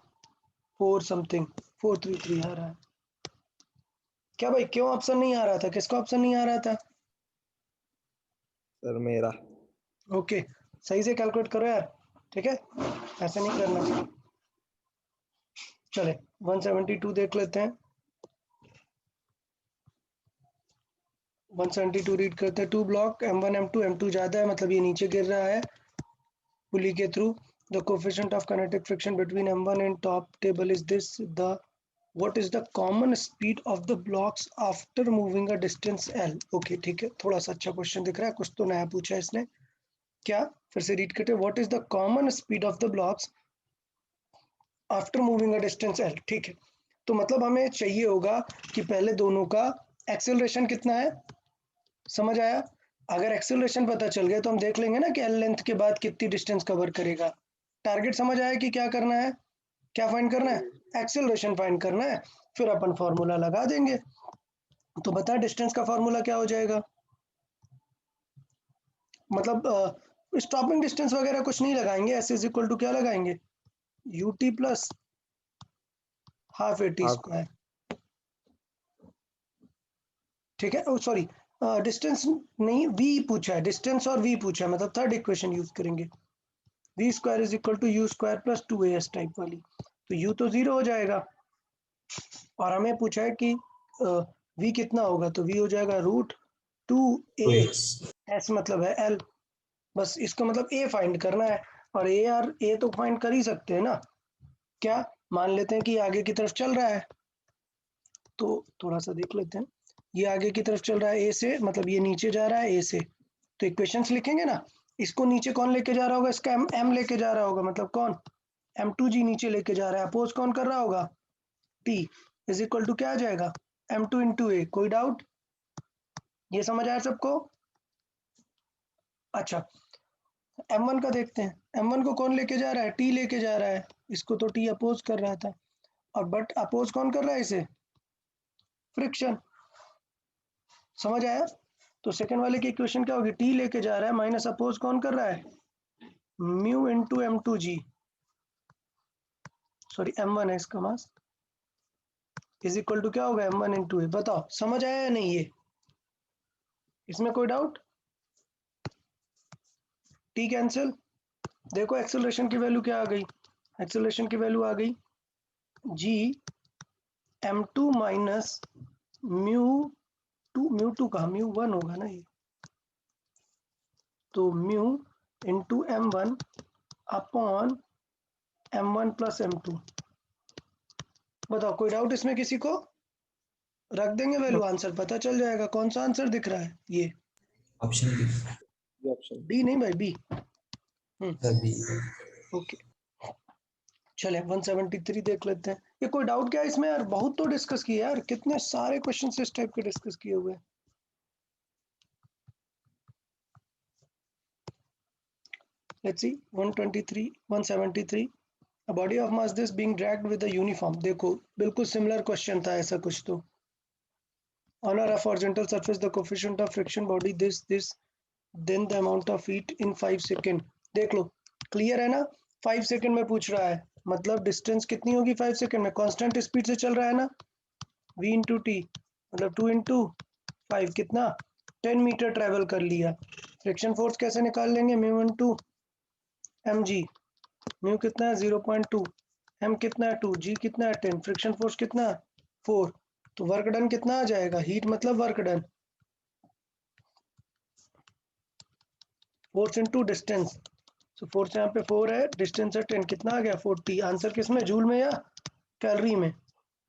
4 समथिंग 433 आ रहा है। क्या भाई क्यों ऑप्शन नहीं आ रहा था, किसका ऑप्शन नहीं आ रहा था। सर मेरा। ओके सही से कैलकुलेट करो यार, ठीक है ऐसे नहीं करना। चले 172 देख लेते हैं। 172 रीड करते हैं। 2 ब्लॉक m1 m2 m2 ज्यादा है मतलब ये नीचे गिर रहा है पुली के through. The coefficient of kinetic friction between m1 and top table is this, the What is the common speed of the blocks after moving a distance L? Okay ठीक है, थोड़ा सा अच्छा क्वेश्चन दिख रहा है, कुछ तो नया पूछा है इसने। क्या, फिर से रीड करते, what is the common speed of the blocks after moving a distance L? ठीक है, तो मतलब हमें चाहिए होगा कि पहले दोनों का एक्सेलरेशन कितना है, समझ आया? अगर एक्सेलरेशन पता चल गया तो हम देख लेंगे ना कि L लेंथ के बाद कितनी डिस्टेंस कवर करेगा। टारगेट समझ आया कि क्या करना है, क्या फाइंड करना है? एक्सेलरेशन फाइंड करना है, फिर अपन फॉर्मूला लगा देंगे। तो बता डिस्टेंस का फॉर्मूला क्या हो जाएगा? मतलब स्टॉपिंग डिस्टेंस वगैरह कुछ नहीं लगाएंगे, एस इज इक्वल टू क्या लगाएंगे, UT plus half A T square. ठीक है, ओ सॉरी, डिस्टेंस नहीं, वी पूछा है, डिस्टेंस और वी पूछा है, मतलब थर्ड इक्वेशन यूज करेंगे, V square is equal to U square plus 2as type वाली। तो यू तो जीरो हो जाएगा और हमें पूछा है कि वी कितना होगा, तो वी हो जाएगा √2a, 2x। एस मतलब है एल, बस इसका मतलब ए फाइंड करना है। और ए और ए तो फाइंड कर ही सकते हैं ना, क्या मान लेते हैं कि आगे की तरफ चल रहा है, तो थोड़ा सा देख लेते हैं, ये आगे की तरफ चल रहा है ए से, मतलब ये नीचे जा रहा है ए से, तो इक्वेशंस लिखेंगे ना, इसको नीचे कौन लेके जा रहा होगा, इसका एम लेके जा रहा होगा, मतलब कौन, m2g नीचे लेके जा रहा है, अपोज कौन कर रहा होगा, t इज इक्वल टू क्या आ जाएगा, m2 इंटू ए। कोई डाउट, ये समझ आया सबको? अच्छा, m1 का देखते हैं, m1 को कौन लेके जा रहा है, t लेके जा रहा है, इसको तो t अपोज कर रहा था, और बट अपोज कौन कर रहा है इसे, फ्रिक्शन। समझ आया? तो सेकंड वाले की इक्वेशन क्या होगी, t लेके जा रहा है माइनस अपोज कौन कर रहा है, mu into m2g, sorry m1 है इसका मास, इज इक्वल टू क्या होगा, m1 इंटू ए। बताओ समझ आया या नहीं, ये इसमें कोई डाउट? टी कैंसिल, देखो एक्सेलरेशन की वैल्यू क्या आ गई, एक्सेलरेशन की वैल्यू आ गई g m2 minus mu two कहा, म्यू1 होगा ना ये, तो mu into m1 upon m1 plus m2। बताओ कोई डाउट इसमें किसी को? रख देंगे वैल्यू, आंसर पता चल जाएगा। कौन सा आंसर दिख रहा है, ये ऑप्शन बी। डी नहीं भाई, बी। बी। ओके चले 173 देख लेते हैं, ये कोई डाउट क्या है इसमें यार, बहुत तो डिस्कस किया यार, कितने सारे क्वेश्चन इस टाइप के डिस्कस किए हुए हैं। Let's see 173 a body of mass this being dragged with a uniform, देखो बिल्कुल सिमिलर क्वेश्चन था ऐसा कुछ तो, on a rough horizontal surface the coefficient of friction body this then the amount of heat in 5 second. देख लो clear है ना, 5 second में पूछ रहा है, मतलब डिस्टेंस कितनी होगी 5 सेकेंड में, कांस्टेंट स्पीड से चल रहा है ना, v इंटू टी मतलब 2 इंटू 5 कितना 10 मीटर ट्रेवल कर लिया। फ्रिक्शन फोर्स कैसे निकाल लेंगे, mu into M G, mu कितना है 0.2, एम कितना है 2, जी कितना है 10, फ्रिक्शन फोर्स कितना 4, तो वर्क डन कितना आ जाएगा, हीट मतलब work done, force into distance, so force यहाँ पे 4 है, डिस्टेंस है 10, कितना आ गया 40। आंसर किस में, जूल में या कैलोरी में,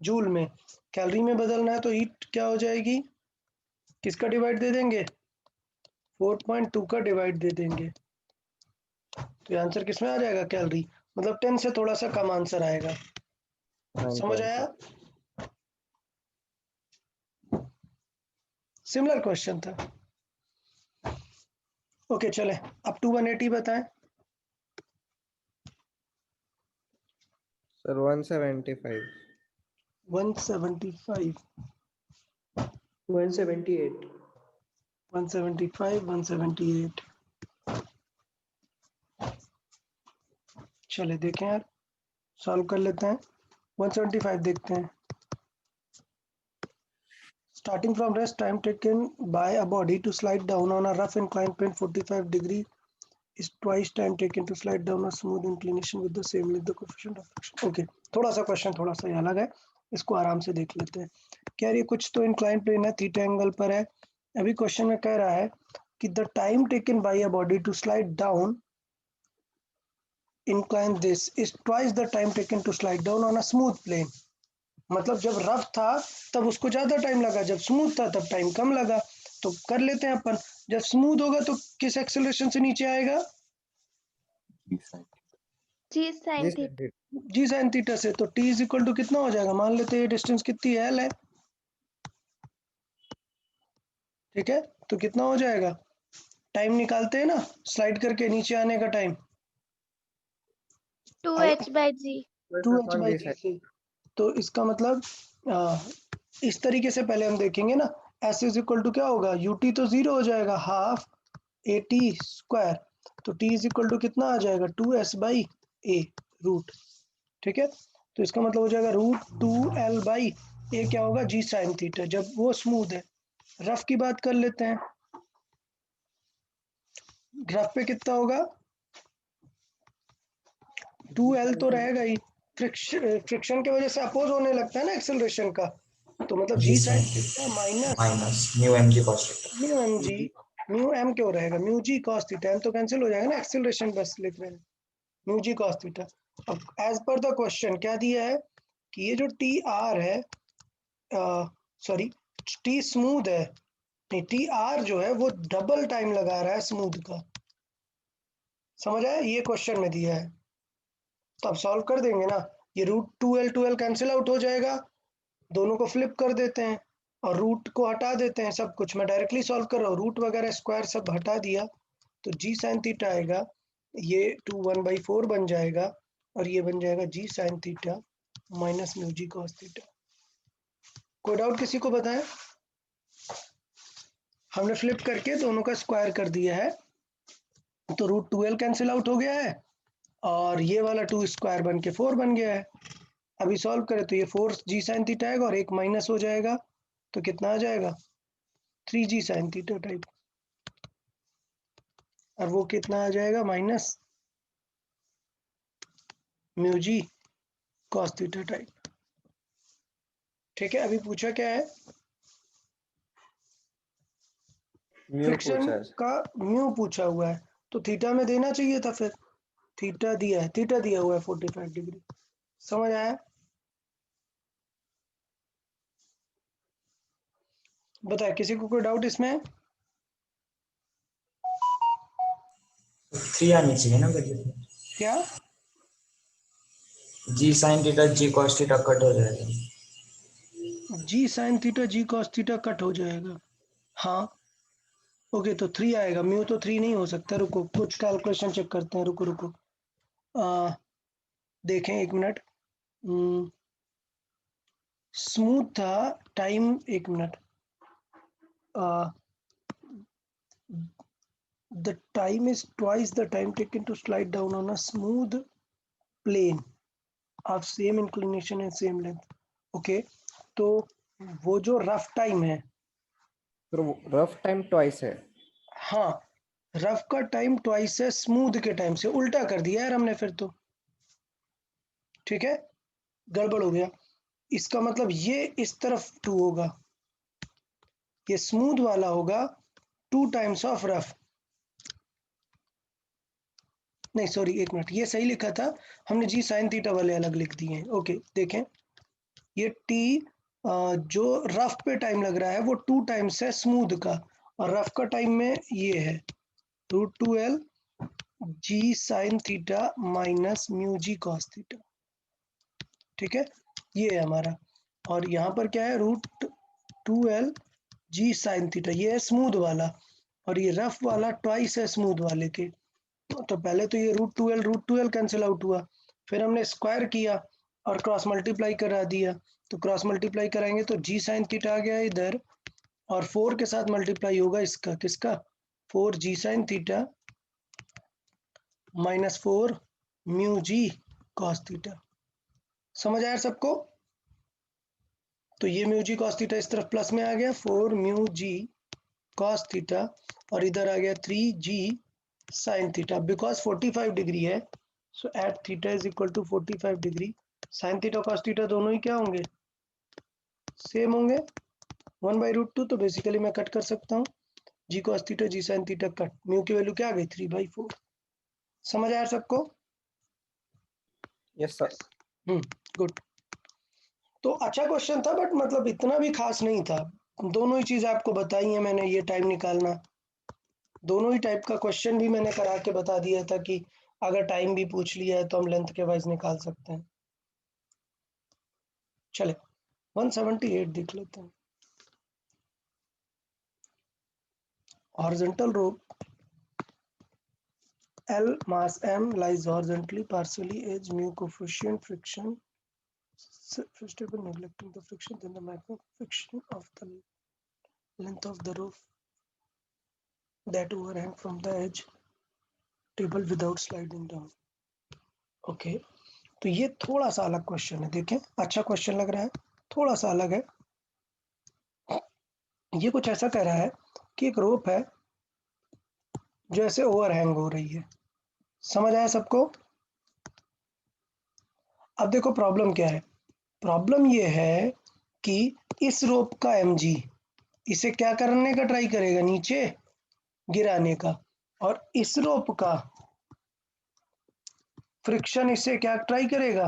जूल में, कैलोरी में बदलना है तो हीट क्या हो जाएगी, किसका डिवाइड दे देंगे, 4.2 का डिवाइड दे देंगे, तो आंसर किस में आ जाएगा, कैलोरी, मतलब 10 से थोड़ा सा कम आंसर आएगा। समझ आया? सिमिलर क्वेश्चन था। ओके चले अब 180 बताएं। सर 175 175 178 175 178 चले देखें यार, सॉल्व कर लेते हैं। 175 देखते हैं, starting from rest time taken by a body to slide down on a rough inclined plane 45 degree is twice time taken to slide down a smooth inclination with the same length, the coefficient of friction। Okay थोड़ा सा question थोड़ा सा अलग है, इसको आराम से देख लेते हैं। क्या ये कुछ तो इंक्लाइन प्लेन है, थीटा एंगल पर है, अभी क्वेश्चन में कह रहा है कि the time taken by a body to slide down incline this is twice the time taken to slide down on a smooth plane। मतलब जब रफ था तब उसको ज्यादा टाइम लगा, जब स्मूथ था तब टाइम कम लगा। तो कर लेते हैं अपन, जब स्मूथ होगा तो किस एक्सेलरेशन से नीचे आएगा? जी साइन जी थीटा। जी साइन थीटा से। तो t इज इक्वल टू कितना हो जाएगा? मान लेते हैं ये डिस्टेंस कितनी है, l है, ठीक है। तो कितना हो जाएगा? टाइम निकालते हैं ना स्लाइड करके नीचे आने का टाइम, 2h/g। 2h/g से। तो इसका मतलब इस तरीके से पहले हम देखेंगे ना, s इज इक्वल टू क्या होगा? ut तो 0 हो जाएगा, हाफ at स्क्वायर। तो t इज इक्वल टू कितना आ जाएगा? 2s/a रूट, ठीक है। तो इसका मतलब हो जाएगा √2l/a क्या होगा? g साइन थीटा, जब वो स्मूथ है। रफ की बात कर लेते हैं, रफ पे कितना होगा? 2l तो रहेगा ही, फ्रिक्शन की वजह से अपोज होने लगता है ना एक्सेलरेशन का, तो मतलब G g sine sine theta minus minus mu M G cos theta. Mu M G. Mu M क्यों रहेगा? Mu G cos theta, M तो कैंसिल हो जाएगा ना, एक्सेलरेशन बस लिख रहे हैं, म्यू जी कॉस थीटा। अब एज पर द क्वेश्चन क्या दिया है कि ये जो टी आर है, सॉरी टी स्मूथ है, नहीं टी आर जो है वो डबल टाइम लगा रहा है स्मूथ का, समझ आया? ये क्वेश्चन में दिया है, तो अब सॉल्व कर देंगे ना। ये √2l कैंसिल आउट हो जाएगा, दोनों को फ्लिप कर देते हैं और रूट को हटा देते हैं, सब कुछ मैं डायरेक्टली सॉल्व कर रहा हूँ, रूट वगैरह स्क्वायर सब हटा दिया, तो जी साइन थीटा आएगा, ये 2 1/4 बन जाएगा और ये बन जाएगा जी sign theta minus mu G cos theta. कोई डाउट किसी को बताएं? हमने फ्लिप करके दोनों का स्क्वायर कर दिया है, तो √2l कैंसिल आउट हो गया है और ये वाला 2 स्क्वायर बन के 4 बन गया है। अभी सॉल्व करें तो ये 4 जी साइन थीटा आएगा और एक माइनस हो जाएगा, तो कितना आ जाएगा? 3g साइन थीटा टाइप, और वो कितना आ जाएगा? Minus mu G cos theta type, ठीक है। अभी पूछा क्या है? म्यू फ्रिक्शन पूछा है। का म्यू पूछा हुआ है, तो थीटा में देना चाहिए था, फिर थीटा दिया है, थीटा दिया हुआ है 45 डिग्री, समझ आया? बताए किसी को कोई डाउट इसमें? 3 आनी चाहिए ना बदले में। क्या? जी साइन थीटा जी कॉस थीटा कट हो जाएगा। जी साइन थीटा जी कॉस थीटा कट हो जाएगा, हाँ ओके। तो 3 आएगा, म्यू तो 3 नहीं हो सकता, रुको कुछ कैलकुलेशन चेक करते हैं, रुको रुको देखें एक मिनट। स्मूथ था टाइम, एक minute, the time is twice the time taken to slide down on a smooth plane of same inclination and same length, okay। तो वो जो रफ टाइम है, तो रफ टाइम ट्वाइस है। हाँ रफ का टाइम ट्वाइस है स्मूथ के टाइम से, उल्टा कर दिया यार हमने फिर तो, ठीक है, गड़बड़ हो गया। इसका मतलब ये इस तरफ 2 होगा, ये स्मूथ वाला होगा 2 टाइम्स ऑफ रफ, नहीं सॉरी एक मिनट, ये सही लिखा था हमने, जी साइन थीटा वाले अलग लिख दिए हैं, ओके। देखें ये टी जो रफ पे टाइम लग रहा है वो 2 टाइम्स है स्मूथ का, और रफ का टाइम में ये है √2l जी sign theta minus mu G cos theta, ठीक है, ये है हमारा। और यहाँ पर क्या है? √2l जी साइन थीटा, ये है स्मूथ वाला, और ये रफ वाला ट्वाइस है स्मूथ वाले के। तो पहले तो ये √2l कैंसिल आउट हुआ, फिर हमने स्क्वायर किया और क्रॉस मल्टीप्लाई करा दिया, तो क्रॉस मल्टीप्लाई कराएंगे तो जी साइन थीटा आ गया इधर, और 4 के साथ मल्टीप्लाई होगा इसका, किसका? 4 जी sign theta minus 4 mu G cos theta, समझ आया सबको? तो ये म्यू जी कॉस थीटा इस तरफ प्लस में आ गया, 4 म्यू जी कॉस थीटा, और इधर आ गया 3g sine theta, because 45 degree है, so at theta is equal to 45 degree, sine theta cos theta दोनों ही क्या होंगे? सेम होंगे, 1/√2, तो बेसिकली मैं कट कर सकता हूँ, जी कॉस थीटा जी साइन थीटा कट, म्यू की वैल्यू क्या आ गई? 3/4, समझ आया सबको? Yes sir. गुड। तो अच्छा क्वेश्चन था, बट मतलब इतना भी खास नहीं था। दोनों ही चीज़ आपको बताई है मैंने, ये टाइम निकालना, दोनों ही टाइप का क्वेश्चन भी मैंने करा के बता दिया था कि अगर टाइम भी पूछ लिया है तो हम लेंथ के वाइज निकाल सकते हैं। चले 178 देख लेते हैं। Horizontal rope L mass M lies horizontally, partially age mu coefficient friction stable, neglecting the friction, then the maximum friction of the length of the rope that overhang from the edge table without sliding down. Okay तो ये थोड़ा सा अलग question है, देखें अच्छा question लग रहा है, थोड़ा सा अलग है। ये कुछ ऐसा कह रहा है कि एक रोप है जो ऐसे ओवरहैंग हो रही है। समझ आया सबको? अब देखो प्रॉब्लम क्या है। प्रॉब्लम ये है कि इस रोप का mg इसे क्या करने का ट्राई करेगा, नीचे गिराने का, और इस रोप का फ्रिक्शन इसे क्या ट्राई करेगा,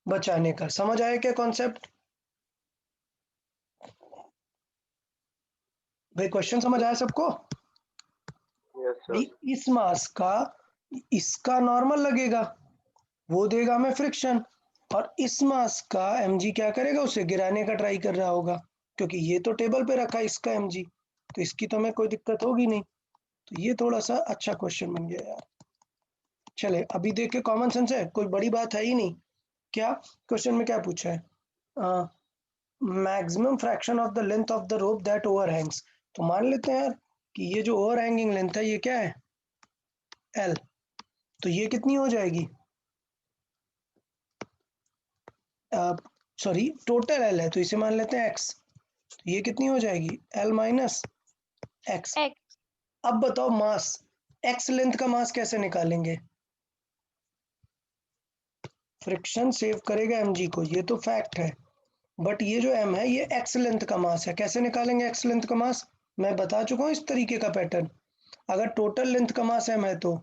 बचाने का। समझ आया क्या कॉन्सेप्ट? भाई क्वेश्चन समझ आया सबको? भाई इस मास का इसका नॉर्मल लगेगा, वो देगा हमें फ्रिक्शन, और इस मास का mg क्या करेगा, उसे गिराने का ट्राई कर रहा होगा, क्योंकि ये तो टेबल पे रखा है इसका mg, तो इसकी तो हमें कोई दिक्कत होगी नहीं। तो ये थोड़ा सा अच्छा क्वेश्चन बन गया यार। चले अभी देखे, कॉमन सेंस है, कोई बड़ी बात है ही नहीं। क्या क्वेश्चन में क्या पूछा है? Maximum fraction of the length of the rope that overhangs. तो मान लेते हैं यार कि ये जो ओवरहैंगिंग लेंथ है ये क्या है, L। तो ये कितनी हो जाएगी, सॉरी टोटल L है तो इसे मान लेते हैं X। तो ये कितनी हो जाएगी, L माइनस X। X अब बताओ मास, X लेंथ का मास कैसे निकालेंगे? फ्रिक्शन सेव करेगा mg को, ये तो फैक्ट है, बट ये जो m है ये x लेंथ का मास है। कैसे निकालेंगे x लेंथ का मास? मैं बता चुका हूँ इस तरीके का पैटर्न। अगर टोटल लेंथ का मास m है तो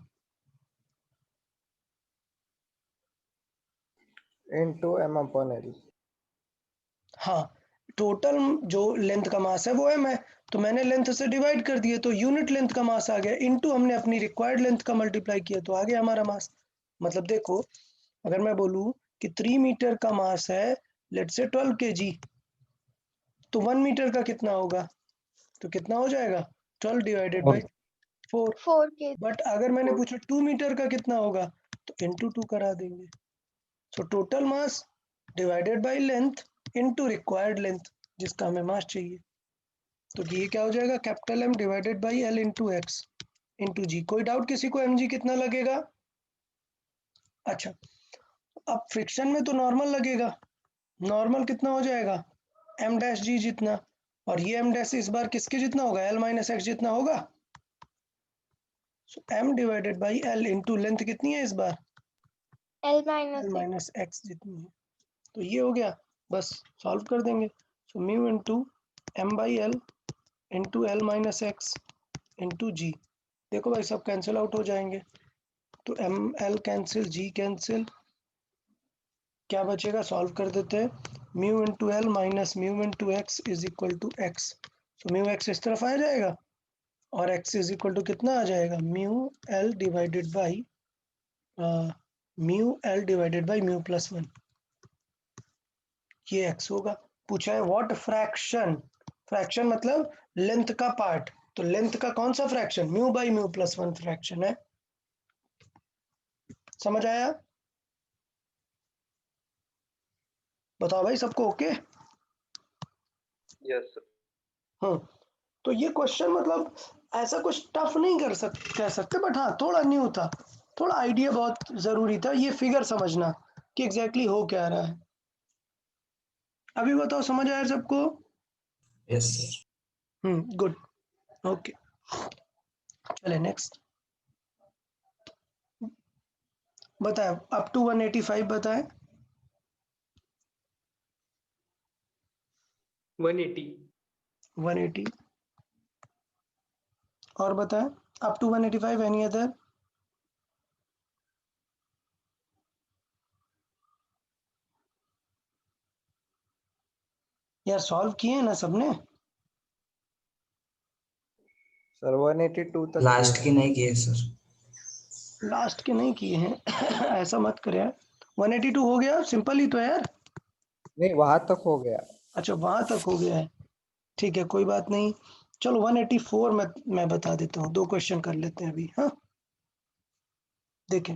into m upon l। हाँ, टोटल जो लेंथ का मास है वो m है, तो मैंने लेंथ से डिवाइड कर दिए तो यूनिट लेंथ का मास आ गया, इनटू हमने अपनी रिक्वायर्ड लेंथ का मल्टीप्लाई किया तो आ गया हमारा मास। मतलब देखो, अगर मैं बोलूँ कि 3 मीटर का मास है लेट्स से 12 kg, तो 1 मीटर का कितना होगा, तो कितना हो जाएगा 12 डिवाइडेड बाई 4। 4 kg बट अगर मैंने पूछा 2 मीटर का कितना होगा, तो इंटू 2 करा देंगे। So total mass divided by length into required length, जिसका हमें मास चाहिए। तो ये क्या हो जाएगा, capital M divided by L into X into G. कोई डाउट किसी को mg कितना लगेगा? अच्छा, अब फ्रिक्शन में तो नॉर्मल लगेगा, नॉर्मल कितना हो जाएगा, m डैश जी जितना, और ये m डैश इस बार किसके जितना होगा, L माइनस एक्स जितना होगा। सो m divided by L into length कितनी है इस बार, L L minus X minus x जितनी है। तो ये हो गया, बस सॉल्व कर देंगे। So mu into M by L into L minus X into G. देखो भाई सब कैंसिल आउट हो जाएंगे, तो M L cancel, G cancel, क्या बचेगा, सॉल्व कर देते हैं। Mu into L minus mu into X is equal to X. So mu X इस तरफ आ जाएगा, और एक्स इज इक्वल टू कितना आ जाएगा, mu L divided by mu L divided by mu plus 1। ये x होगा। पूछा है व्हाट फ्रैक्शन, फ्रैक्शन मतलब लेंथ का पार्ट, तो लेंथ का कौन सा fraction, mu by mu plus 1 fraction है। समझ आया? बताओ भाई सबको ओके? यस तो ये क्वेश्चन मतलब ऐसा कुछ टफ नहीं कह सकते, बट हाँ थोड़ा न्यू था, थोड़ा आइडिया बहुत जरूरी था, ये फिगर समझना कि एग्जैक्टली हो क्या रहा है। अभी बताओ समझ आया सबको? yes sir गुड, ओके चले नेक्स्ट। बताए अप टू 185 बताए, 180 180 और बताएं अप टू 185 एनी अदर? यार सॉल्व किए ना सबने? सर 182 तक लास्ट किए की हैं। नहीं किए सर। लास्ट के नहीं किए हैं ऐसा मत कर यार। 182 हो गया, सिंपल ही तो है यार। नहीं, वहां तक हो गया। अच्छा वहां तक हो गया है, ठीक है कोई बात नहीं। चलो 184 मैं बता देता हूँ, 2 क्वेश्चन कर लेते हैं अभी। हाँ देखें,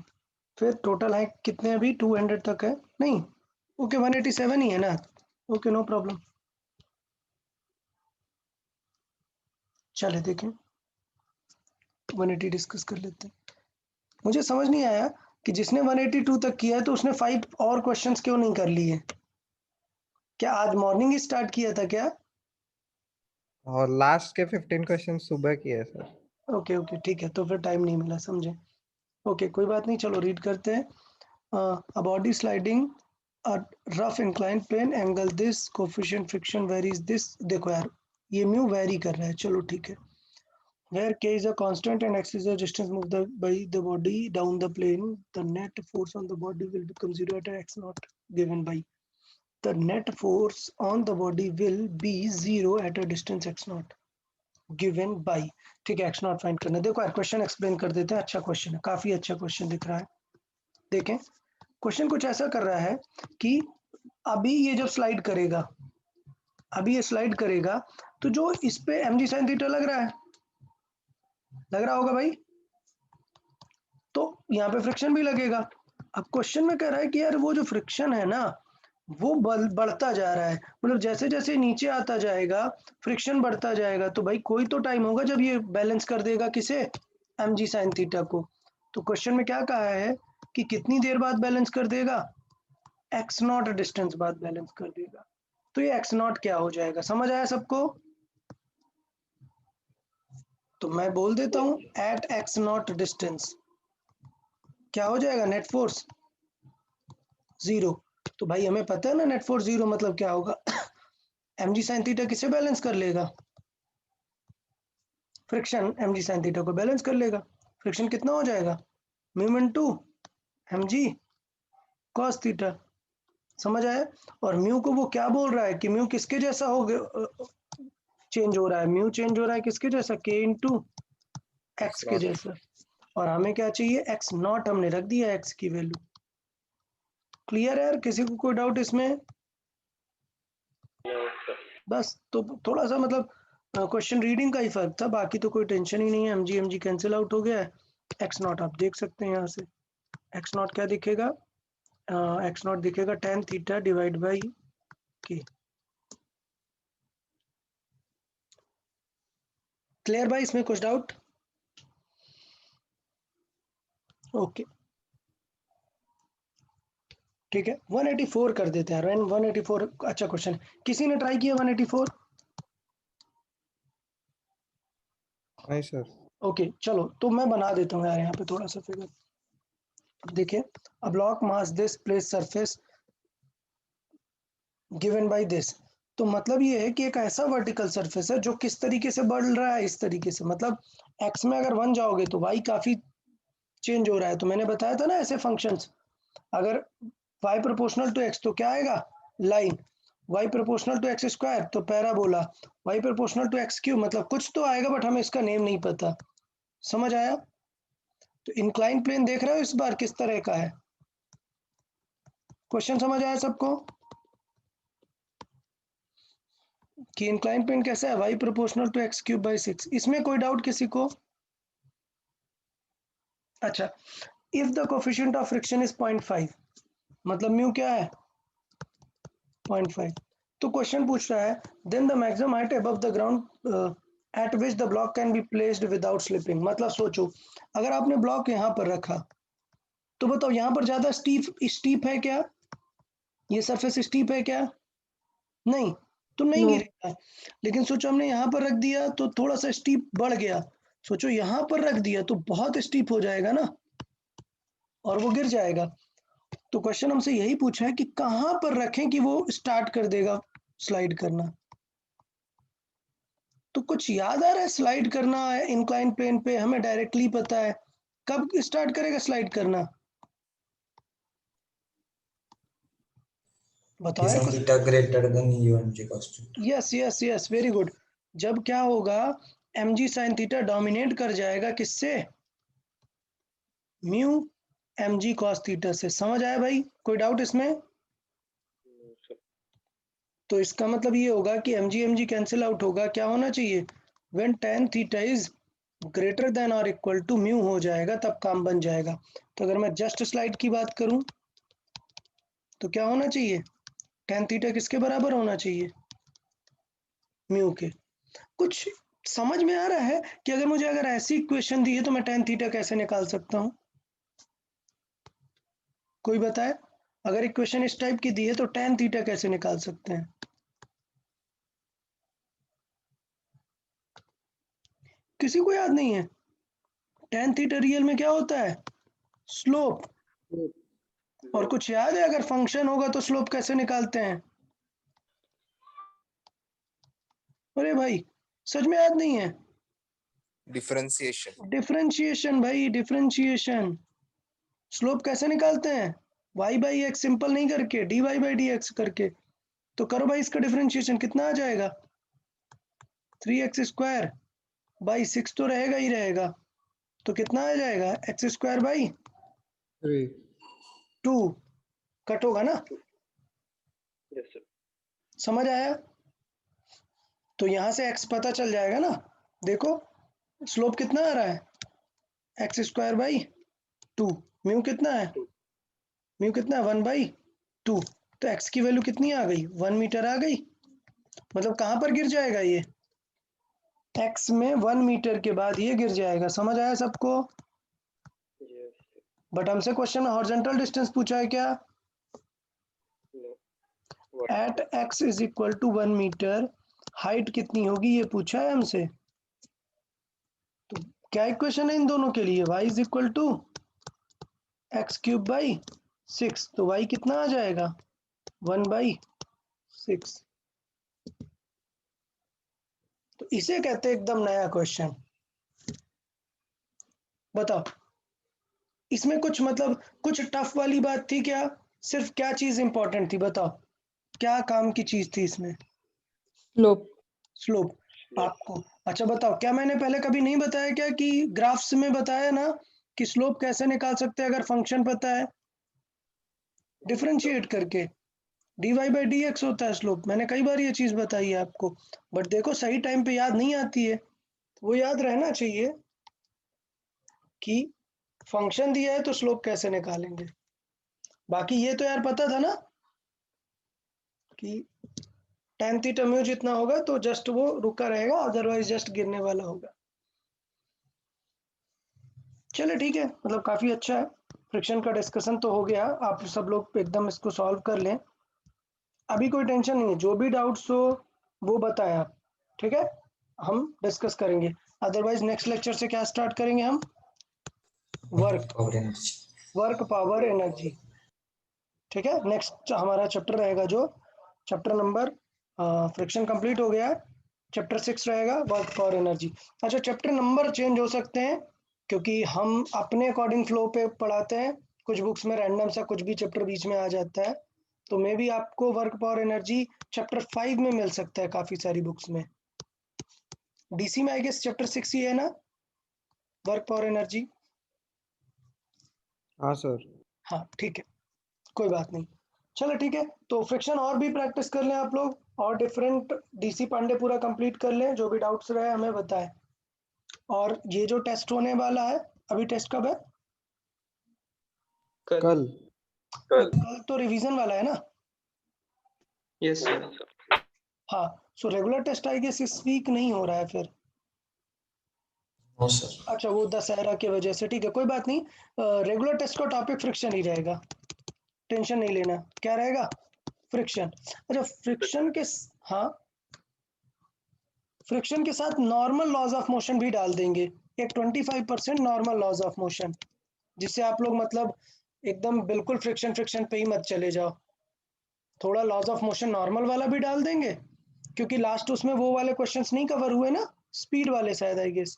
फिर टोटल है कितने अभी, 200 तक है नहीं? ओके 187 ही है ना? Okay no problem. चले देखें, 180 डिस्कस कर लेते हैं। मुझे समझ नहीं आया कि जिसने 182 तक किया है तो उसने 5 और क्वेश्चंस क्यों नहीं कर लिए? क्या आज मॉर्निंग ही स्टार्ट किया था क्या? और लास्ट के 15 क्वेश्चन सुबह किए सर। ओके ओके ठीक है, तो फिर टाइम नहीं मिला, समझे। ओके कोई बात नहीं, चलो रीड करते हैं। a body sliding a rough inclined plane angle this coefficient friction varies this। देखो यार ये म्यू वेरी कर रहा है, चलो ठीक है। where k is a constant and x is the distance moved by the body down the plane, the net force on the body will become 0 at x naught given by। the net force on the body will be 0 at a distance x naught given by। ठीक है x naught find करना है। देखो यार question explain कर देते हैं, अच्छा क्वेश्चन है, काफी अच्छा क्वेश्चन दिख रहा है। देखें क्वेश्चन कुछ ऐसा कर रहा है कि अभी ये जब स्लाइड करेगा, अभी ये स्लाइड करेगा तो जो इस पे mg sin थीटा लग रहा है, लग रहा होगा भाई, तो यहाँ पे फ्रिक्शन भी लगेगा। अब क्वेश्चन में कह रहा है कि यार वो जो फ्रिक्शन है ना वो बढ़ता जा रहा है, मतलब जैसे जैसे नीचे आता जाएगा फ्रिक्शन बढ़ता जाएगा, तो भाई कोई तो टाइम होगा जब ये बैलेंस कर देगा किसे, mg sin थीटा को। तो क्वेश्चन में क्या कहा है कि कितनी देर बाद बैलेंस कर देगा, एक्स नॉट डिस्टेंस बाद बैलेंस कर देगा। तो ये एक्स नॉट क्या हो जाएगा, समझ आया सबको? तो मैं बोल देता हूं एट एक्स नॉट डिस्टेंस क्या हो जाएगा, नेट फोर्स 0। तो भाई हमें पता है ना नेट फोर्स 0 मतलब क्या होगा mg sin थीटा किसे बैलेंस कर लेगा, फ्रिक्शन mg sin थीटा को बैलेंस कर लेगा। फ्रिक्शन कितना हो जाएगा, mu into mg cos theta, समझ आया? और म्यू को वो क्या बोल रहा है कि म्यू किसके जैसा हो गया, चेंज हो रहा है, म्यू चेंज हो रहा है किसके जैसा, के इंटू एक्स के जैसा। और हमें क्या चाहिए, एक्स नॉट हमने रख दिया एक्स की वैल्यू। क्लियर है यार, किसी को कोई डाउट इसमें? बस तो थोड़ा सा मतलब क्वेश्चन रीडिंग का ही फर्क था, बाकी तो कोई टेंशन ही नहीं है। mg mg कैंसिल आउट हो गया है। एक्स नॉट आप देख सकते हैं यहाँ से, एक्स नॉट क्या दिखेगा, एक्स नॉट दिखेगा tan थीटा डिवाइड बाई के। क्लियर भाई, इसमें कुछ डाउट? ओके ठीक है 184 कर देते हैं। 184 अच्छा क्वेश्चन है, किसी ने ट्राई किया 184? नहीं सर। ओके चलो तो मैं बना देता हूँ यार यहाँ पे थोड़ा सा फिगर। देखिए a block mass this place surface given by this. तो मतलब ये है कि एक ऐसा वर्टिकल सरफेस है जो किस तरीके से बढ़ रहा है, इस तरीके से, मतलब x में अगर 1 जाओगे तो y काफी चेंज हो रहा है। तो मैंने बताया था ना ऐसे फंक्शंस, अगर y प्रोपोर्शनल टू x तो क्या आएगा, line, y proportional to X square तो parabola, y proportional to X cube, मतलब कुछ तो आएगा बट हमें इसका नेम नहीं पता। समझ आया? तो इंक्लाइन प्लेन देख रहे हो इस बार किस तरह का है, क्वेश्चन समझ आया सबको कि इंक्लाइन प्लेन कैसा है, y proportional to X cube by 6। इसमें कोई डाउट किसी को? अच्छा, if the coefficient of friction is 0.5, मतलब म्यू क्या है 0.5, तो क्वेश्चन पूछ रहा है then the maximum height above the ground at which the block can be placed without slipping. मतलब सोचो अगर आपने ब्लॉक यहाँ पर रखा तो बताओ यहाँ पर ज्यादा स्टीप है क्या, ये सरफेस स्टीप है क्या, नहीं, तो नहीं No. गिरेगा। लेकिन सोचो हमने यहाँ पर रख दिया तो थोड़ा सा स्टीप बढ़ गया, सोचो यहाँ पर रख दिया तो बहुत स्टीप हो जाएगा ना और वो गिर जाएगा। तो क्वेश्चन हमसे यही पूछा है कि कहाँ पर रखें कि वो स्टार्ट कर देगा स्लाइड करना। तो कुछ याद आ रहा है स्लाइड करना है इंक्लाइन प्लेन पे, हमें डायरेक्टली पता है कब स्टार्ट करेगा स्लाइड करना, बताओ Tan कुछ। theta greater than UMG cos theta. Yes yes yes, very good. जब क्या होगा, mg sin थीटा डोमिनेट कर जाएगा किससे? म्यू mg cos थीटा से। समझ आया भाई, कोई डाउट इसमें? तो इसका मतलब ये होगा कि mg कैंसिल आउट होगा, क्या होना चाहिए? When tan theta is greater than और इक्वल टू म्यू हो जाएगा, तब काम बन जाएगा। तो अगर मैं जस्ट स्लाइड की बात करूं तो क्या होना चाहिए? tan थीटा किसके बराबर होना चाहिए? म्यू के। कुछ समझ में आ रहा है कि अगर मुझे ऐसी इक्वेशन दी है तो मैं tan थीटा कैसे निकाल सकता हूं? कोई बताए, अगर इक्वेशन इस टाइप की दी है तो tan थीटा कैसे निकाल सकते हैं? किसी को याद नहीं है? tan थीटा रियल में क्या होता है? स्लोप। और कुछ याद है, अगर फंक्शन होगा तो स्लोप कैसे निकालते हैं? अरे भाई, सच में याद नहीं है? डिफरेंशिएशन। डिफरेंशिएशन भाई, डिफरेंशिएशन। स्लोप कैसे निकालते हैं? y बाई एक्स सिंपल नहीं करके, dy बाई डी एक्स करके। तो करो भाई, इसका डिफरेंशिएशन कितना आ जाएगा? 3x स्क्वायर बाई 6 तो रहेगा ही रहेगा, तो कितना आ जाएगा? X square by 3। 2 कट होगा ना? समझ आया? तो यहां से x पता चल जाएगा ना। देखो स्लोप कितना आ रहा है? X square by 2। म्यू कितना है? म्यू कितना है? 1/2। तो x की वैल्यू कितनी आ गई? 1 मीटर आ गई। मतलब कहां पर गिर जाएगा ये? x में 1 मीटर के बाद ये गिर जाएगा। समझ आया सबको? बट हमसे क्वेश्चन में हॉरिजॉन्टल डिस्टेंस पूछा है क्या? At x is equal to 1 metre height कितनी होगी ये पूछा है हमसे। तो क्या इक्वेशन है इन दोनों के लिए? y is equal to X cube by 6। तो y कितना आ जाएगा? 1/6। तो इसे कहते हैं एकदम नया क्वेश्चन। बताओ, इसमें कुछ मतलब कुछ टफ वाली बात थी क्या? सिर्फ क्या चीज इंपॉर्टेंट थी बताओ, क्या काम की चीज थी इसमें? स्लोप। स्लोप। आपको अच्छा बताओ, क्या मैंने पहले कभी नहीं बताया क्या कि ग्राफ्स में बताया ना कि स्लोप कैसे निकाल सकते हैं अगर फंक्शन पता है? डिफरेंशिएट करके dy बाई डी एक्स होता है स्लोप। मैंने कई बार ये चीज बताई है आपको, बट देखो सही टाइम पे याद नहीं आती है। वो याद रहना चाहिए कि फंक्शन दिया है तो स्लोप कैसे निकालेंगे। बाकी ये तो यार पता था ना कि tan थीटा म्यू जितना होगा तो जस्ट वो रुका रहेगा, अदरवाइज जस्ट गिरने वाला होगा। चलो ठीक है, मतलब काफी अच्छा है। फ्रिक्शन का डिस्कशन तो हो गया, आप सब लोग एकदम इसको सॉल्व कर लें। अभी कोई टेंशन नहीं है, जो भी डाउट्स हो वो बताएं आप, ठीक है? हम डिस्कस करेंगे। अदरवाइज नेक्स्ट लेक्चर से क्या स्टार्ट करेंगे हम? Work. Power energy. Work power energy. ठीक है, नेक्स्ट हमारा चैप्टर रहेगा जो चैप्टर नंबर फ्रिक्शन कंप्लीट हो गया है, चैप्टर 6 रहेगा वर्क पावर एनर्जी। अच्छा, चैप्टर नंबर चेंज हो सकते हैं क्योंकि हम अपने अकॉर्डिंग फ्लो पे पढ़ाते हैं। कुछ बुक्स में रैंडम सा कुछ भी चैप्टर बीच में आ जाता है, तो मे बी आपको वर्क पावर एनर्जी चैप्टर 5 में मिल सकता है काफी सारी बुक्स में। डीसी में आई गेस चैप्टर 6 ही है ना, वर्क पावर एनर्जी? हाँ सर। हाँ ठीक है, कोई बात नहीं। चलो ठीक है, तो फ्रिक्शन और भी प्रैक्टिस कर लें आप लोग, और डिफरेंट डीसी पांडे पूरा कंप्लीट कर लें। जो भी डाउट्स रहे हमें बताएं। और ये जो टेस्ट होने वाला है, अभी टेस्ट कब है? कल। कल तो रिवीजन वाला है ना? Yes sir. हाँ, so regular test I guess इस वीक नहीं हो रहा है फिर। No, sir. अच्छा, वो दशहरा की वजह से, ठीक है कोई बात नहीं। रेगुलर टेस्ट का टॉपिक फ्रिक्शन ही रहेगा, टेंशन नहीं लेना। क्या रहेगा? फ्रिक्शन। अच्छा, फ्रिक्शन के हाँ, फ्रिक्शन के साथ नॉर्मल लॉज ऑफ मोशन भी डाल देंगे, एक 25% नॉर्मल लॉज ऑफ मोशन, जिससे आप लोग मतलब एकदम बिल्कुल फ्रिक्शन फ्रिक्शन पे ही मत चले जाओ। थोड़ा लॉज ऑफ मोशन नॉर्मल वाला भी डाल देंगे, क्योंकि लास्ट उसमें वो वाले क्वेश्चंस नहीं कवर हुए ना, स्पीड वाले शायद आई गेस।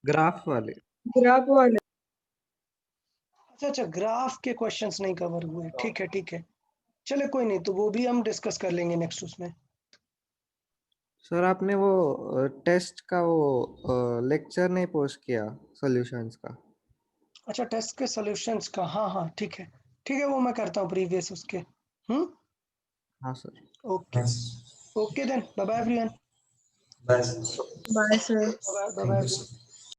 ग्राफ वाले। ग्राफ वाले। अच्छा अच्छा, ग्राफ के क्वेश्चंस नहीं कवर हुए, ठीक है ठीक है। चले कोई नहीं, तो वो भी हम डिस्कस कर लेंगे नेक्स्ट उसमें। सर आपने वो टेस्ट का वो लेक्चर नहीं पोस्ट किया सॉल्यूशंस का। अच्छा, टेस्ट के सॉल्यूशंस का, हाँ हाँ ठीक है, वो मैं करता हूँ प्रीवियस उसके। हाँ sir. Okay Yes. Okay then, bye bye everyone. Bye. Bye sir. Bye Thank bye. you, sir.